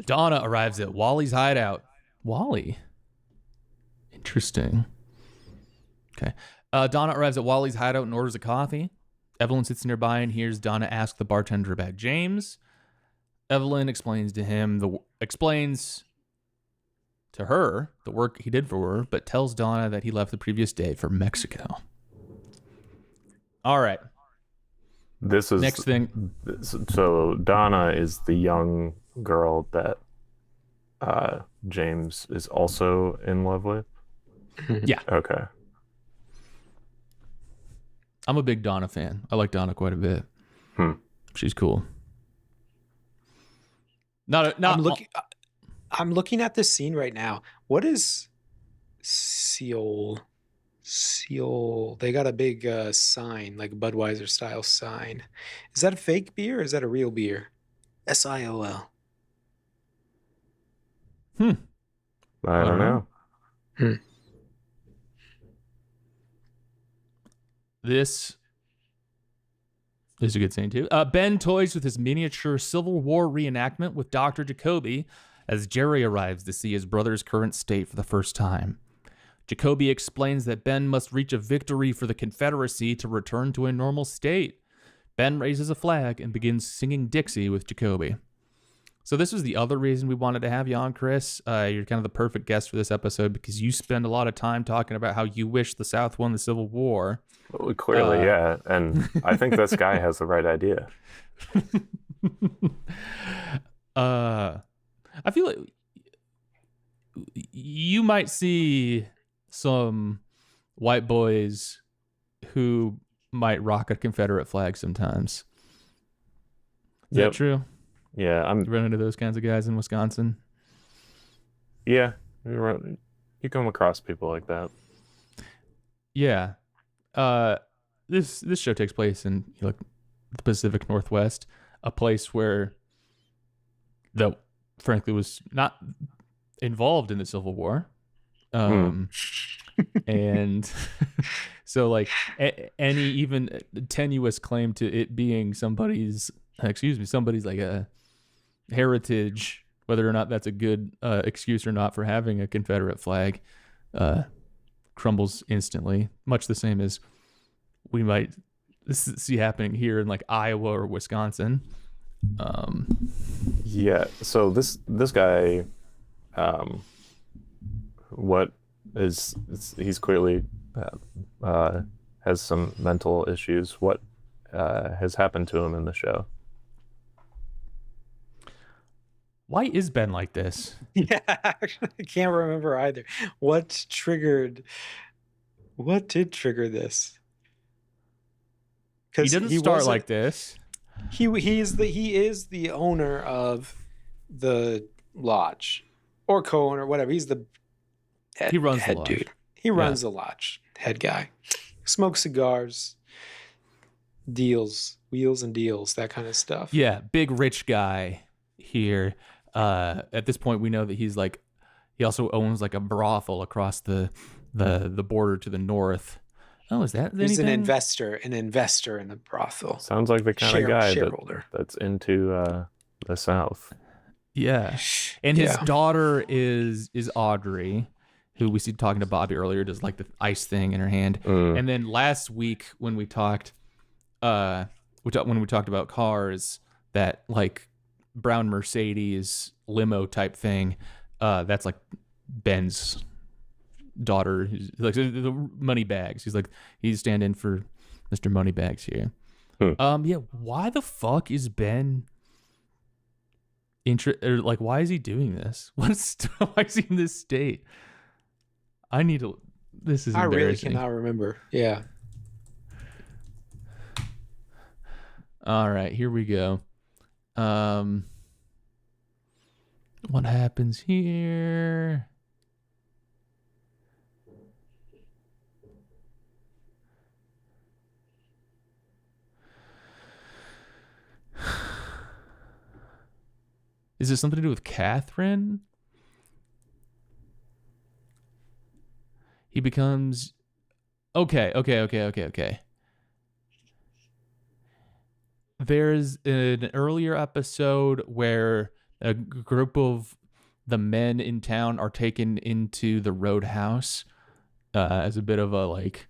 Donna arrives at Wally's hideout. Wally? Interesting. Okay. Donna arrives at Wally's hideout and orders a coffee. Evelyn sits nearby and hears Donna ask the bartender about James. Evelyn explains to her the work he did for her, but tells Donna that he left the previous day for Mexico. All right. This is next thing. So Donna is the young girl that James is also in love with. Yeah. Okay. I'm a big Donna fan. I like Donna quite a bit. She's cool. I'm looking at this scene right now. What is Seal? They got a big sign, like Budweiser style sign. Is that a fake beer or is that a real beer? SIOL. I don't know. This is a good scene too. Ben toys with his miniature Civil War reenactment with Dr. Jacoby as Jerry arrives to see his brother's current state for the first time. Jacoby explains that Ben must reach a victory for the Confederacy to return to a normal state. Ben raises a flag and begins singing Dixie with Jacoby. So this was the other reason we wanted to have you on, Chris. You're kind of the perfect guest for this episode because you spend a lot of time talking about how you wish the South won the Civil War. Well, clearly, yeah. And I think this guy has the right idea. I feel like you might see some white boys who might rock a Confederate flag sometimes. Is that true? Yeah, You run into those kinds of guys in Wisconsin? Yeah, You come across people like that. Yeah. This show takes place in the Pacific Northwest, a place where that frankly was not involved in the Civil War. And so like any even tenuous claim to it being somebody's like a heritage, whether or not that's a good excuse or not for having a Confederate flag, crumbles instantly, much the same as we might see happening here in like Iowa or Wisconsin. Yeah, so this guy, what is he's clearly has some mental issues. What has happened to him in the show? Why is Ben like this? Yeah, actually, I can't remember either. What did trigger this? He doesn't start like this. He is the owner of the lodge, or co-owner, whatever. He's the head, he runs head the lodge. dude. He runs the lodge, head guy. Smokes cigars, deals, wheels and deals, that kind of stuff. Yeah, big rich guy here. At this point, we know that he also owns like a brothel across the border to the north. Oh, is that He's anything? an investor in the brothel. Sounds like the kind of guy shareholder. that's into the South. Yeah, and his daughter is Audrey, who we see talking to Bobby earlier, does like the ice thing in her hand. And then last week when we talked about cars, that like brown Mercedes limo type thing, that's like Ben's daughter, who's like the Moneybags. He's standing for Mr. Moneybags here. Yeah, why the fuck is Ben why is he doing this? Why is he in this state? This is embarrassing. I really cannot remember. Yeah. All right, here we go. What happens here? Is this something to do with Catherine? He becomes... Okay. There's an earlier episode where a group of the men in town are taken into the roadhouse as a bit of a like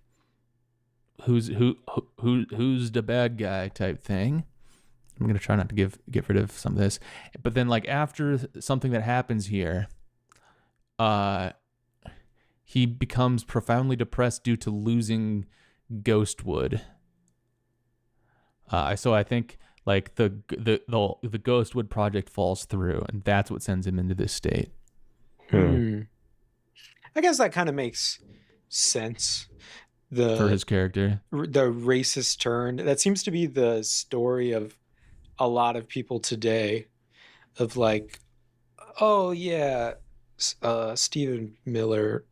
who's the bad guy type thing. I'm gonna try not to get rid of some of this, but then like after something that happens here, he becomes profoundly depressed due to losing Ghostwood. So I think like the Ghostwood project falls through, and that's what sends him into this state. I guess that kind of makes sense. For his character, the racist turn, that seems to be the story of a lot of people today, of like, oh yeah, Stephen Miller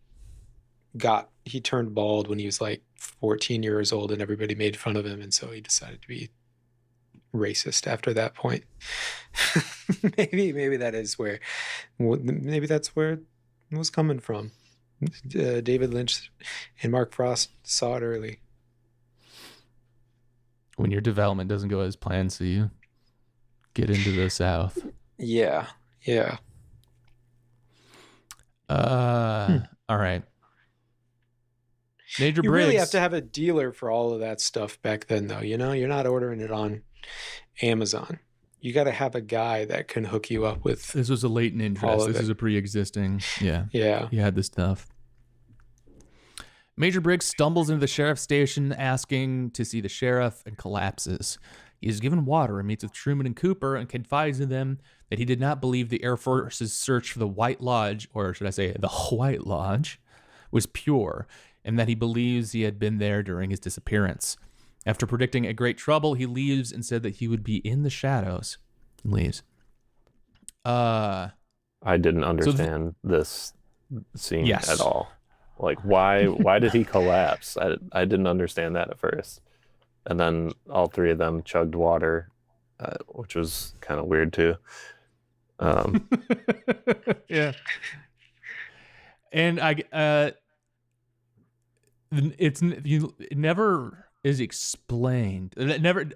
he turned bald when he was like 14 years old, and everybody made fun of him, and so he decided to be racist after that point. maybe that's where it was coming from. David Lynch and Mark Frost saw it early. When your development doesn't go as planned, so you get into the South. Yeah. All right. Major Briggs. You really have to have a dealer for all of that stuff back then, though. You know, you're not ordering it on Amazon. You got to have a guy that can hook you up with. This was a latent interest. This is a pre-existing. Yeah. He had this stuff. Major Briggs stumbles into the sheriff's station asking to see the sheriff and collapses. He is given water and meets with Truman and Cooper and confides in them that he did not believe the Air Force's search for the White Lodge, or should I say the White Lodge, was pure, and that he believes he had been there during his disappearance. After predicting a great trouble, he leaves and said that he would be in the shadows. He leaves. I didn't understand this scene Yes. at all. Like, why did he collapse? I didn't understand that at first. And then all three of them chugged water, which was kind of weird too. Yeah. And it never is explained. It never.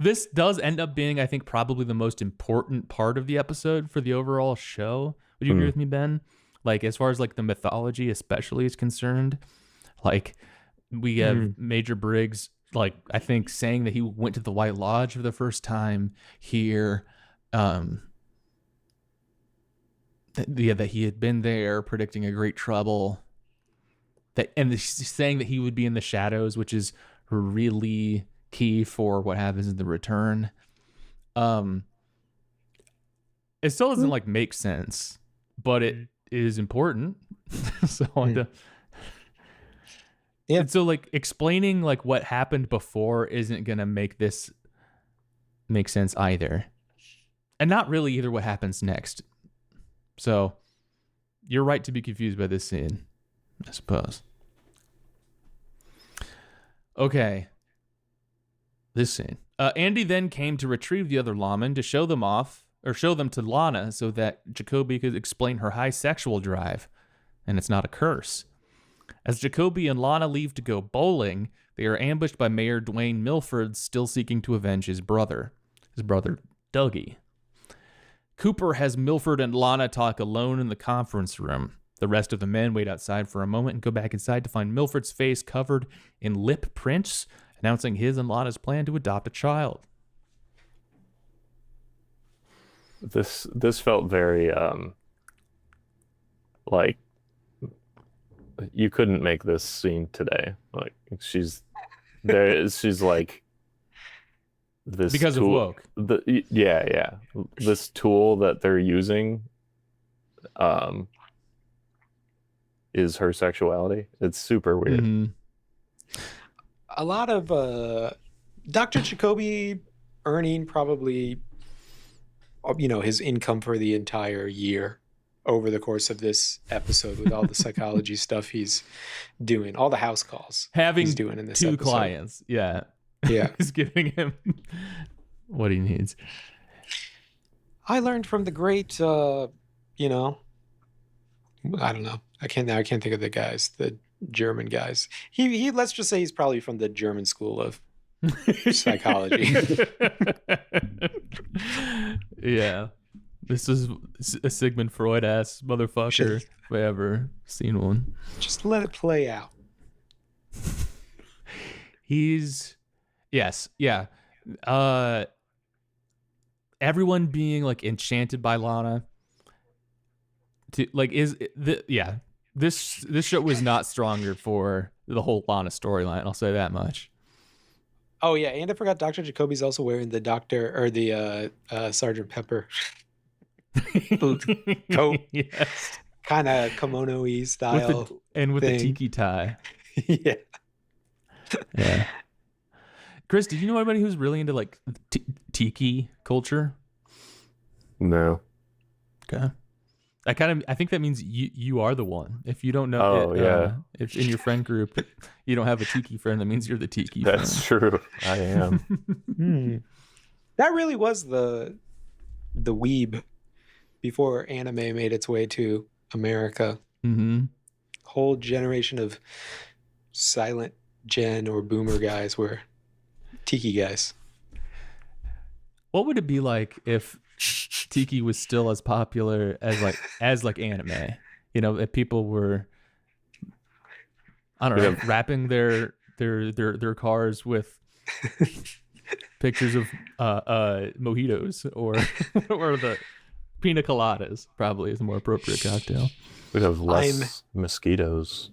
This does end up being, I think, probably the most important part of the episode for the overall show. Would you agree with me, Ben? Like, as far as like the mythology, especially, is concerned, like we have Major Briggs, like I think, saying that he went to the White Lodge for the first time here. That he had been there, predicting a great trouble. And saying that he would be in the shadows, which is really key for what happens in the return. It still doesn't like make sense, but it is important. So yeah. And so like explaining like what happened before isn't gonna make this make sense either, and not really either what happens next. So you're right to be confused by this scene, I suppose. Okay. This scene. Andy then came to retrieve the other lawmen to show them off, or show them to Lana so that Jacoby could explain her high sexual drive. And it's not a curse. As Jacoby and Lana leave to go bowling, they are ambushed by Mayor Dwayne Milford, still seeking to avenge his brother Dougie. Cooper has Milford and Lana talk alone in the conference room. The rest of the men wait outside for a moment and go back inside to find Milford's face covered in lip prints, announcing his and Lana's plan to adopt a child. This felt very like you couldn't make this scene today. Like she's like this because tool, of woke. Yeah. This tool that they're using is her sexuality. It's super weird. Mm-hmm. A lot of Dr. Jacoby earning probably, his income for the entire year over the course of this episode with all the psychology stuff he's doing, all the house calls he's doing in this two episode. clients. Yeah. He's giving him what he needs. I learned from the great, I don't know. I can't think of the guys, the German guys. He let's just say he's probably from the German school of psychology. Yeah. This is a Sigmund Freud ass motherfucker if I ever seen one. Just let it play out. Yes. Yeah. Everyone being like enchanted by Lana. This show was not stronger for the whole Lana storyline. I'll say that much. Oh yeah, and I forgot Dr. Jacoby's also wearing the Doctor or the Sergeant Pepper coat. Yes. Kind of kimono-y style. With the tiki tie. Yeah. Yeah. Chris, did you know anybody who's really into like tiki culture? No. Okay. I think that means you are the one. If you don't know if in your friend group you don't have a tiki friend, that means you're the tiki friend. That's true. I am. That really was the weeb before anime made its way to America. Mm-hmm. Whole generation of silent gen or boomer guys were tiki guys. What would it be like if tiki was still as popular as anime? If people were, I don't know, wrapping their cars with pictures of mojitos or the pina coladas. Probably is a more appropriate cocktail. We'd have less mosquitoes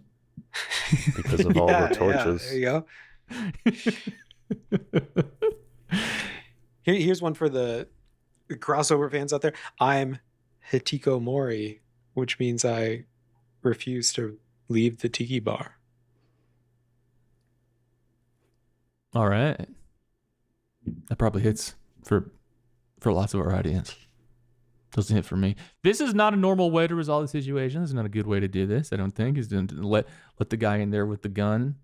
because of all the torches. Yeah, there you go. Here's one for the crossover fans out there. I'm Hikikomori, which means I refuse to leave the tiki bar. All right. That probably hits for lots of our audience. Doesn't hit for me. This is not a normal way to resolve the situation. This is not a good way to do this, I don't think. Is to let the guy in there with the gun.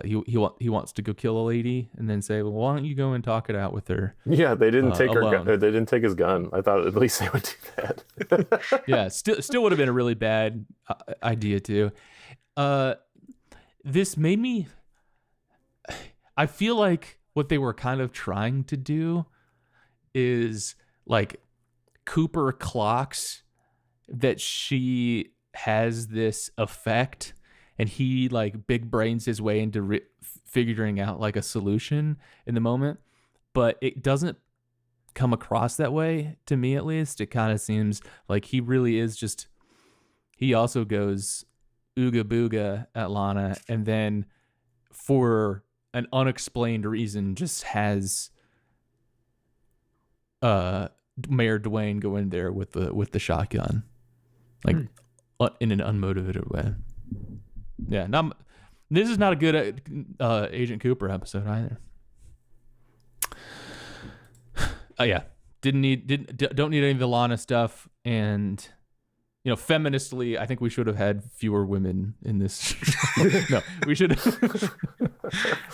He wants to go kill a lady and then say, well, why don't you go and talk it out with her? Yeah, they didn't take her alone. gun, or they didn't take his gun. I thought at least they would do that. Yeah, still would have been a really bad idea too. This made me. I feel like what they were kind of trying to do is like Cooper clocks that she has this effect, and he like big brains his way into figuring out like a solution in the moment, but it doesn't come across that way to me. At least it kind of seems like he really is just, he also goes ooga booga at Lana, and then for an unexplained reason just has Mayor Dwayne go in there with the shotgun, like in an unmotivated way. Yeah, this is not a good Agent Cooper episode either. Yeah, don't need any of the Lana stuff, and feministly, I think we should have had fewer women in this. No, we should.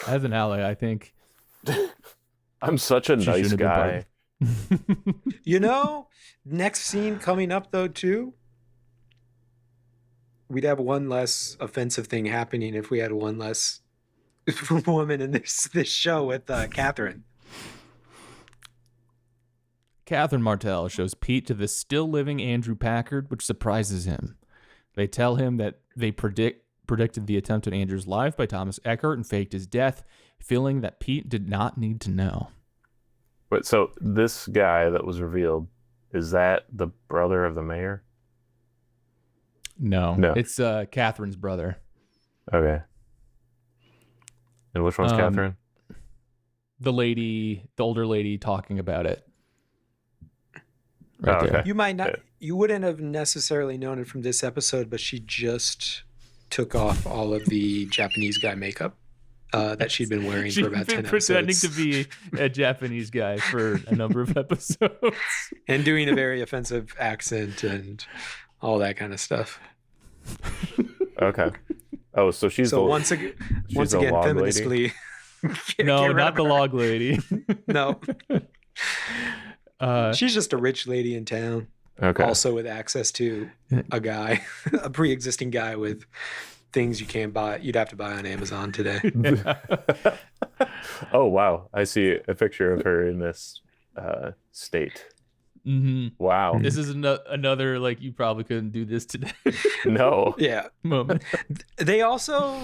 As an ally, I think. I'm such a nice guy. Next scene coming up though too, we'd have one less offensive thing happening if we had one less woman in this show with Catherine. Catherine Martell shows Pete to the still living Andrew Packard, which surprises him. They tell him that they predicted the attempt on Andrew's life by Thomas Eckert and faked his death, feeling that Pete did not need to know. Wait, so this guy that was revealed, is that the brother of the mayor? No. It's Catherine's brother. Okay. And which one's Catherine? The older lady talking about it. Right there. You might not, you wouldn't have necessarily known it from this episode, but she just took off all of the Japanese guy makeup that she'd been wearing for about 10 episodes. Pretending to be a Japanese guy for a number of episodes. And doing a very offensive accent and all that kind of stuff. Okay. Oh, so she's once again, feministly. No, not the log lady. No. She's just a rich lady in town. Okay. Also with access to a guy, a pre-existing guy with things you'd have to buy on Amazon today. Oh, wow. I see a picture of her in this state. Mm-hmm. Wow. This is another, like, you probably couldn't do this today. No. Yeah. Moment. They also,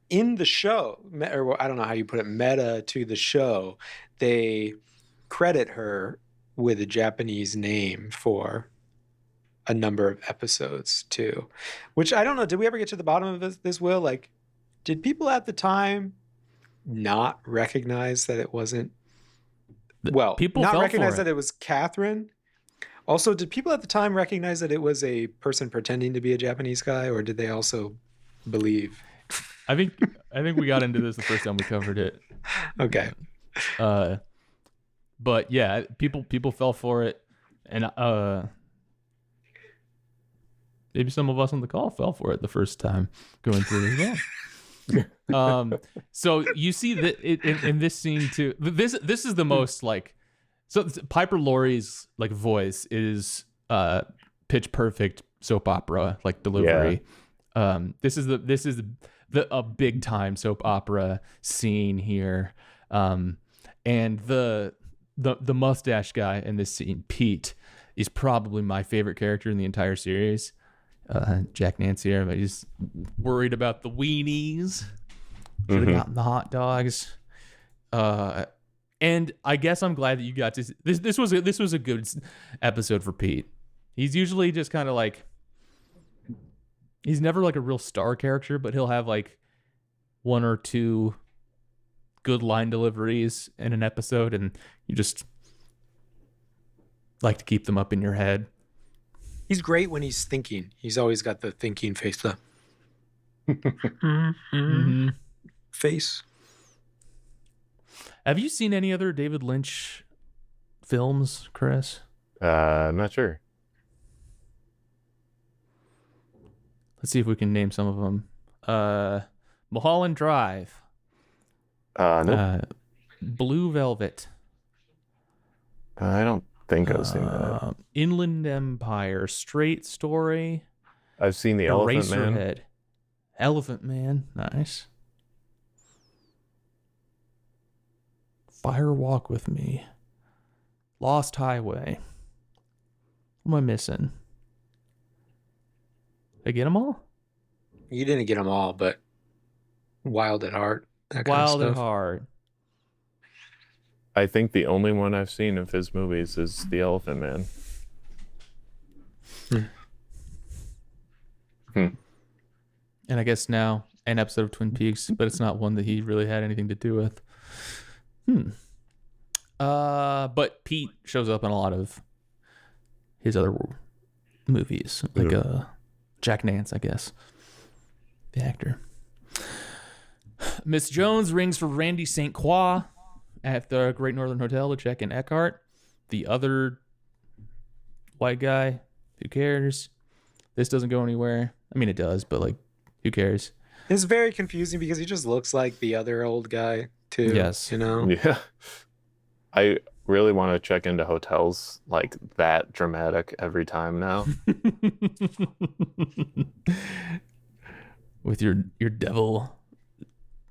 in the show, or I don't know how you put it, meta to the show, they credit her with a Japanese name for a number of episodes too, which I don't know. Did we ever get to the bottom of this, Will? Like, did people at the time not recognize that it wasn't? Well, people not recognize that it was Catherine. Also, did people at the time recognize that it was a person pretending to be a Japanese guy, or did they also believe? I think we got into this the first time we covered it. Okay. But yeah, people fell for it, and maybe some of us on the call fell for it the first time going through it as well. So you see that in this scene too. This is the most like. So Piper Laurie's like voice is pitch perfect soap opera like delivery. Yeah. This is a big time soap opera scene here. And the mustache guy in this scene, Pete, is probably my favorite character in the entire series. Jack Nancy, everybody's worried about the weenies. Should have gotten the hot dogs. And I guess I'm glad that you got to this was a good episode for Pete. He's usually just kind of like, he's never like a real star character, but he'll have like one or two good line deliveries in an episode, and you just like to keep them up in your head. He's great when he's thinking. He's always got the thinking face, though. Face. Have you seen any other David Lynch films, Chris? I'm not sure. Let's see if we can name some of them. Mulholland Drive. Nope. Blue Velvet. I don't think I've seen that. Inland Empire. Straight Story. I've seen the Elephant Man. Eraserhead. Elephant Man. Nice. Fire Walk with Me. Lost Highway. What am I missing? Did I get them all? You didn't get them all, but Wild at Heart. That kind Wild of at stuff. Heart. I think the only one I've seen of his movies is The Elephant Man. And I guess now an episode of Twin Peaks, but it's not one that he really had anything to do with. But Pete shows up in a lot of his other movies, like Jack Nance, I guess, the actor. Miss Jones rings for Randy St. Croix at the Great Northern Hotel to check in Eckhart. The other white guy, who cares? This doesn't go anywhere. I mean, it does, but like, who cares? It's very confusing because he just looks like the other old guy too. Yes. You know? Yeah. I really want to check into hotels like that dramatic every time now. With your devil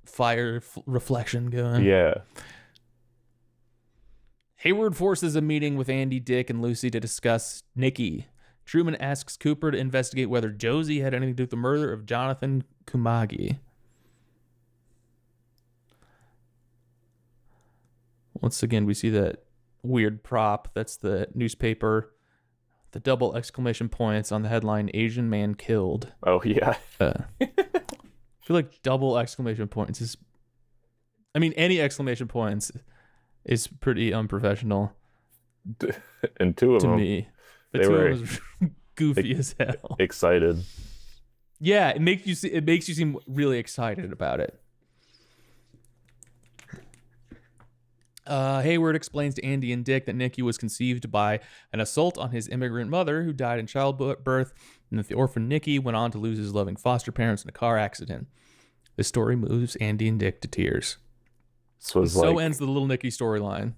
fire reflection going. Yeah. Hayward forces a meeting with Andy, Dick, and Lucy to discuss Nikki. Truman asks Cooper to investigate whether Josie had anything to do with the murder of Jonathan Kumagi. Once again, we see that weird prop. That's the newspaper. The double exclamation points on the headline, Asian man killed. Oh, yeah. I feel like double exclamation points is... I mean, any exclamation points is pretty unprofessional. And two of to them, me. The they two were of them was goofy as hell. excited. Yeah, it makes you seem really excited about it. Hayward explains to Andy and Dick that Nikki was conceived by an assault on his immigrant mother who died in childbirth, and that the orphan Nikki went on to lose his loving foster parents in a car accident. This story moves Andy and Dick to tears. So ends the little Nikki storyline.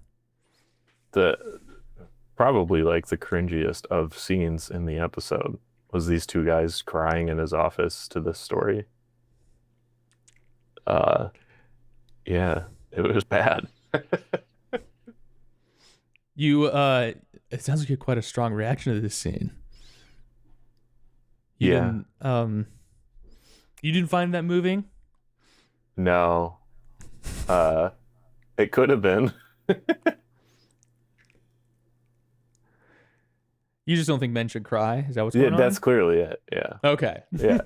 Probably like the cringiest of scenes in the episode was these two guys crying in his office to this story. Yeah, it was bad. It sounds like you had quite a strong reaction to this scene. Yeah. You didn't find that moving? No. It could have been. You just don't think men should cry? Is that what's going on? That's clearly it. Yeah. Okay. Yeah.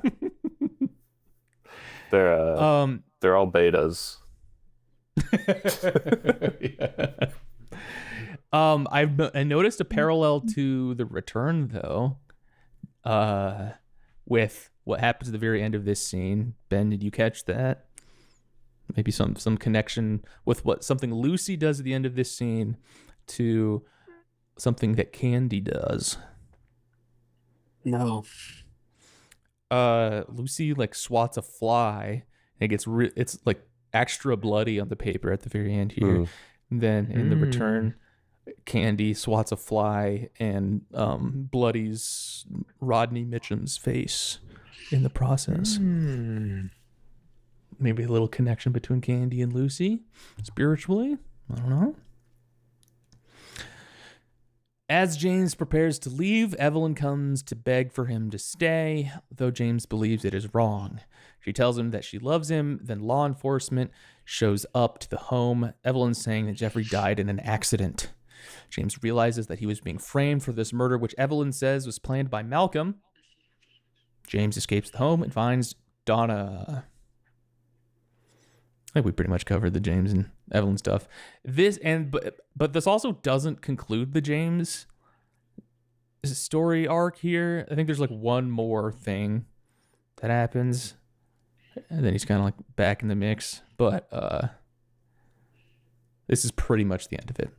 They're all betas. Yeah. I noticed a parallel to The Return though, with what happens at the very end of this scene. Ben, did you catch that? Maybe some connection with something Lucy does at the end of this scene to something that Candy does. No. Lucy like swats a fly and it gets it's like extra bloody on the paper at the very end here. Then in The Return, Candy swats a fly and bloodies Rodney Mitchum's face in the process. Maybe a little connection between Candy and Lucy spiritually. I don't know. As James prepares to leave, Evelyn comes to beg for him to stay, though James believes it is wrong. She tells him that she loves him, then law enforcement shows up to the home, Evelyn saying that Jeffrey died in an accident. James realizes that he was being framed for this murder, which Evelyn says was planned by Malcolm. James escapes the home and finds Donna. I think we pretty much covered the James and Evelyn stuff. But this also doesn't conclude the James story arc here. I think there's like one more thing that happens, and then he's kind of like back in the mix. But this is pretty much the end of it.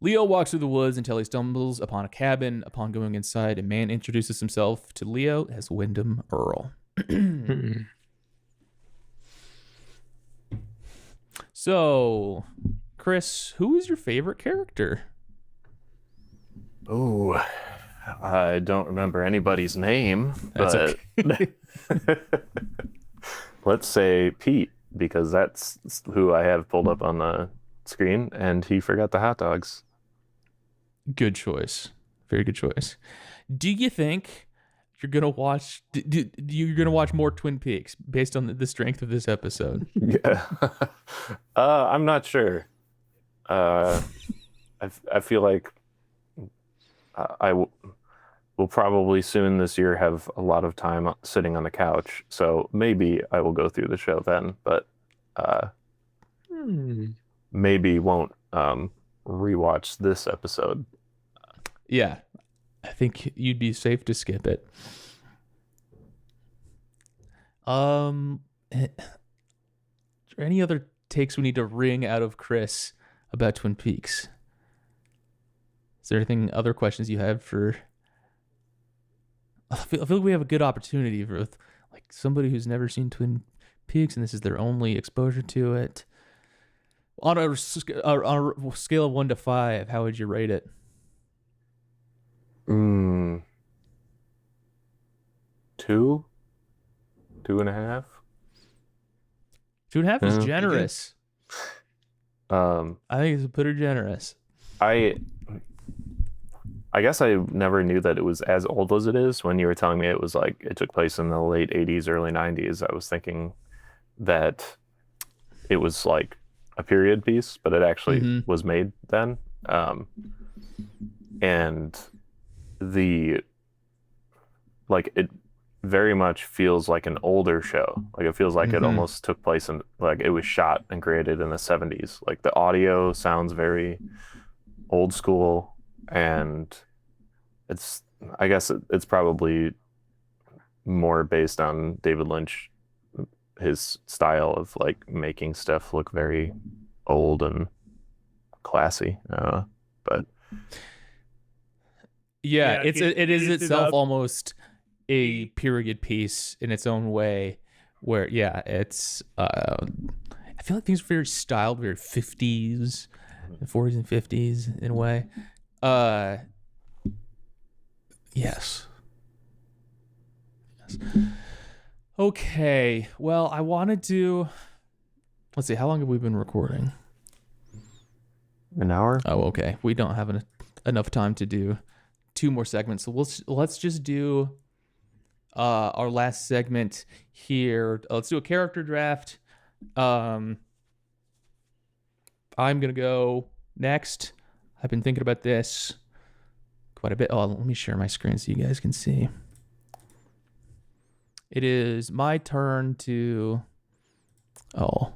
Leo walks through the woods until he stumbles upon a cabin. Upon going inside, a man introduces himself to Leo as Wyndham Earl. So, Chris, who is your favorite character? Oh, I don't remember anybody's name, That's but okay. let's say Pete, because that's who I have pulled up on the screen, and he forgot the hot dogs. Good choice. Very good choice. Do you think you're gonna watch? You're gonna watch more Twin Peaks based on the strength of this episode? Yeah, I'm not sure. I feel like will probably soon this year have a lot of time sitting on the couch, so maybe I will go through the show then, but maybe won't rewatch this episode. Yeah, I think you'd be safe to skip it. Is there any other takes we need to wring out of Chris about Twin Peaks? Is there anything, other questions you have for? I feel like we have a good opportunity for like somebody who's never seen Twin Peaks and this is their only exposure to it. On a scale of 1 to 5, how would you rate it? 2, 2.5. 2.5 is generous. I think it's pretty generous. I guess I never knew that it was as old as it is. When you were telling me it was like it took place in the late 80s, early 90s, I was thinking that it was like a period piece, but it actually was made then. And it very much feels like an older show. Like it feels like it almost took place in, like it was shot and created in the 70s. Like the audio sounds very old school, and I guess it's probably more based on David Lynch, his style of like making stuff look very old and classy. But yeah, it is itself almost a period piece in its own way, where it's I feel like things are very styled, very 50s, 40s and 50s in a way. Yes. Okay. Well, I wanted to. Let's see. How long have we been recording? An hour. Oh, okay. We don't have enough time to do 2 more segments, so let's just do our last segment here. Let's do a character draft. I'm gonna go next. I've been thinking about this quite a bit. Oh, let me share my screen so you guys can see. It is my turn to. Oh,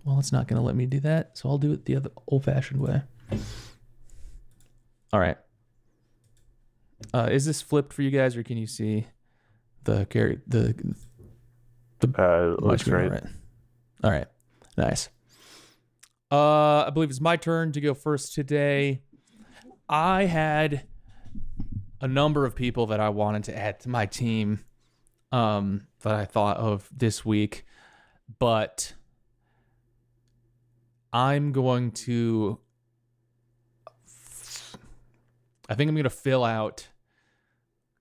well, it's not gonna let me do that, so I'll do it the other old-fashioned way. All right. Is this flipped for you guys, or can you see the looks great. All right. Nice. I believe it's my turn to go first today. I had a number of people that I wanted to add to my team that I thought of this week, but I think I'm going to fill out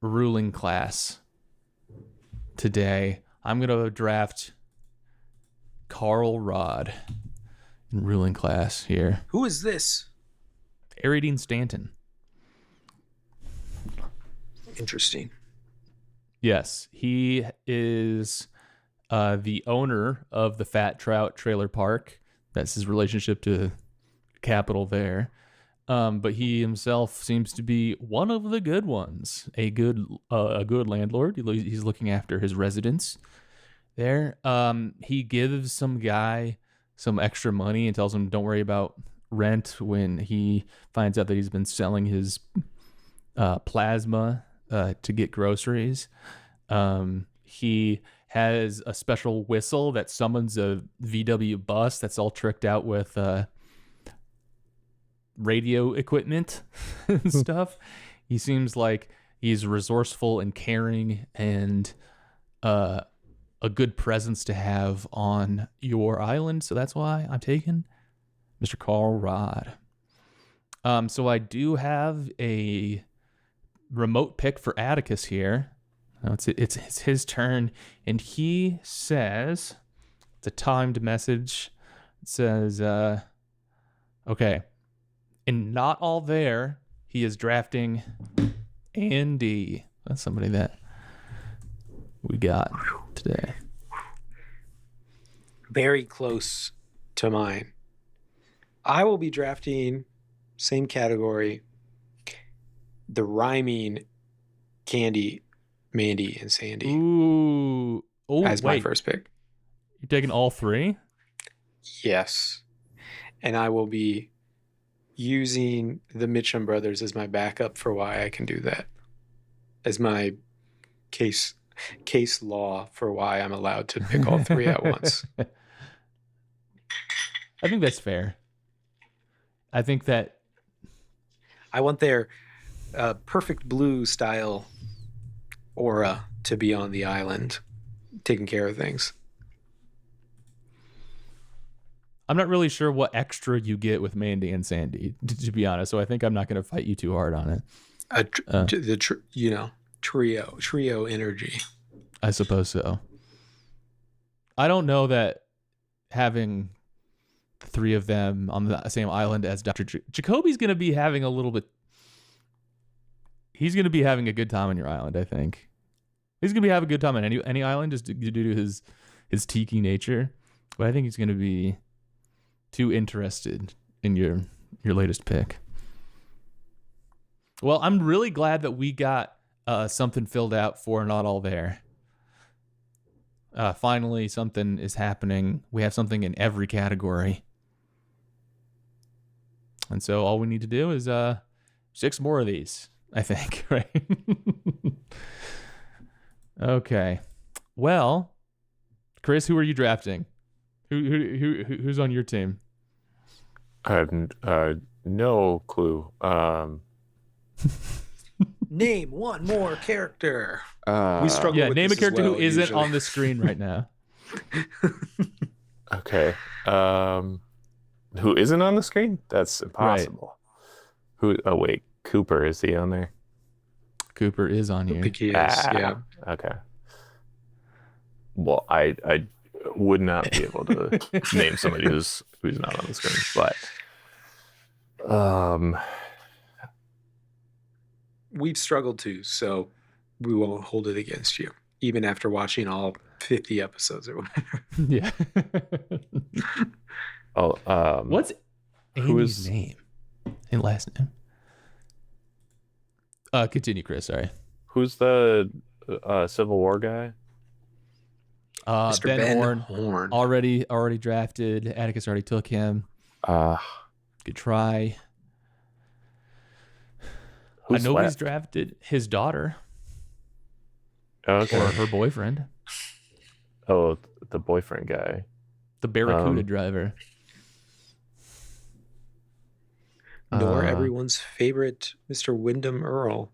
ruling class today. I'm going to draft Carl Rod in ruling class here. Who is this? Harry Dean Stanton. Interesting. Yes, he is the owner of the Fat Trout Trailer Park. That's his relationship to capital there. But he himself seems to be one of the good ones, a good landlord. He's looking after his residents there. He gives some guy some extra money and tells him don't worry about rent when he finds out that he's been selling his plasma to get groceries. He has a special whistle that summons a VW bus that's all tricked out with radio equipment and stuff. He seems like he's resourceful and caring and a good presence to have on your island. So that's why I'm taking Mr. Carl Rod. So I do have a remote pick for Atticus here. It's his turn, and he says, it's a timed message. It says, okay, and not all there, he is drafting Andy. That's somebody that we got today. Very close to mine. I will be drafting, same category, the rhyming Candy, Mandy, and Sandy. Ooh. Oh, as my first pick. You're taking all three? Yes. And I will be using the Mitchum brothers as my backup for why I can do that. As my case law for why I'm allowed to pick all three at once. I think that's fair. I think that I want their perfect blue style aura to be on the island, taking care of things. I'm not really sure what extra you get with Mandy and Sandy, to be honest. So I think I'm not going to fight you too hard on it. Trio energy. I suppose so. I don't know that having the three of them on the same island as Dr. Jacoby's going to be having a little bit. He's going to be having a good time on your island, I think. He's going to be having a good time on any island just due to his tiki nature. But I think he's going to be too interested in your latest pick. Well, I'm really glad that we got something filled out for Not All There. Finally, something is happening. We have something in every category. And so all we need to do is 6 more of these, I think, right? Okay. Well, Chris, who are you drafting? Who's on your team? I have no clue. Name one more character. We struggle. Yeah, with name a this character as well, who isn't usually. on the screen right now. Okay. Who isn't on the screen? That's impossible. Who? Oh wait, Cooper, is he on there? Cooper is on I here. think he is. Yeah. Okay. Well, I would not be able to name somebody who's not on the screen, but We've struggled too, so we won't hold it against you, even after watching all 50 episodes or whatever. Yeah. What's Amy's name and last name? Continue, Chris. Sorry. Who's the Civil War guy? Mr. Ben Horn. Already drafted. Atticus already took him. Good try. Nobody's drafted his daughter. Okay. Or her boyfriend. Oh, the boyfriend guy. The Barracuda driver. Nor everyone's favorite Mr. Wyndham Earl.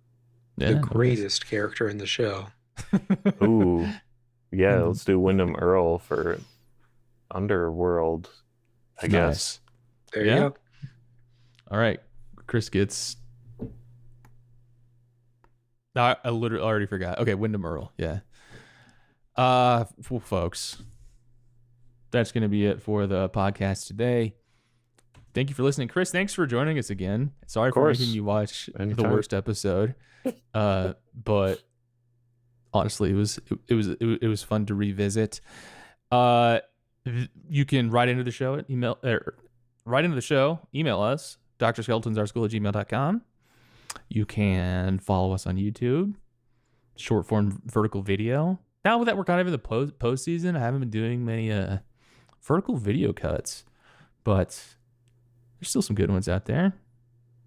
The greatest character in the show. Ooh. Yeah, let's do Wyndham Earl for Underworld, I guess. There you go. All right. Chris gets... I literally already forgot. Okay, Wyndham Earl. Yeah. Well, folks, that's going to be it for the podcast today. Thank you for listening. Chris, thanks for joining us again. Sorry for making you watch the worst episode. But honestly, it was fun to revisit. You can write into the show at email us, drskeletonsourschool@gmail.com. You can follow us on YouTube, short form vertical video. Now that we're kind of in the post season, I haven't been doing many vertical video cuts, but there's still some good ones out there.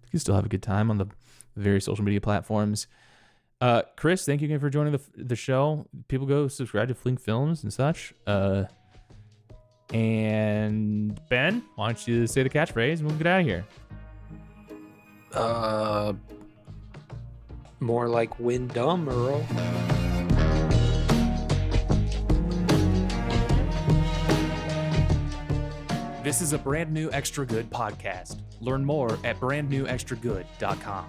You can still have a good time on the various social media platforms. Chris, thank you again for joining the show. People go subscribe to Flink Films and such. And Ben, why don't you say the catchphrase and we'll get out of here? More like Windom, Earl. This is a brand new Extra Good podcast. Learn more at brandnewextragood.com.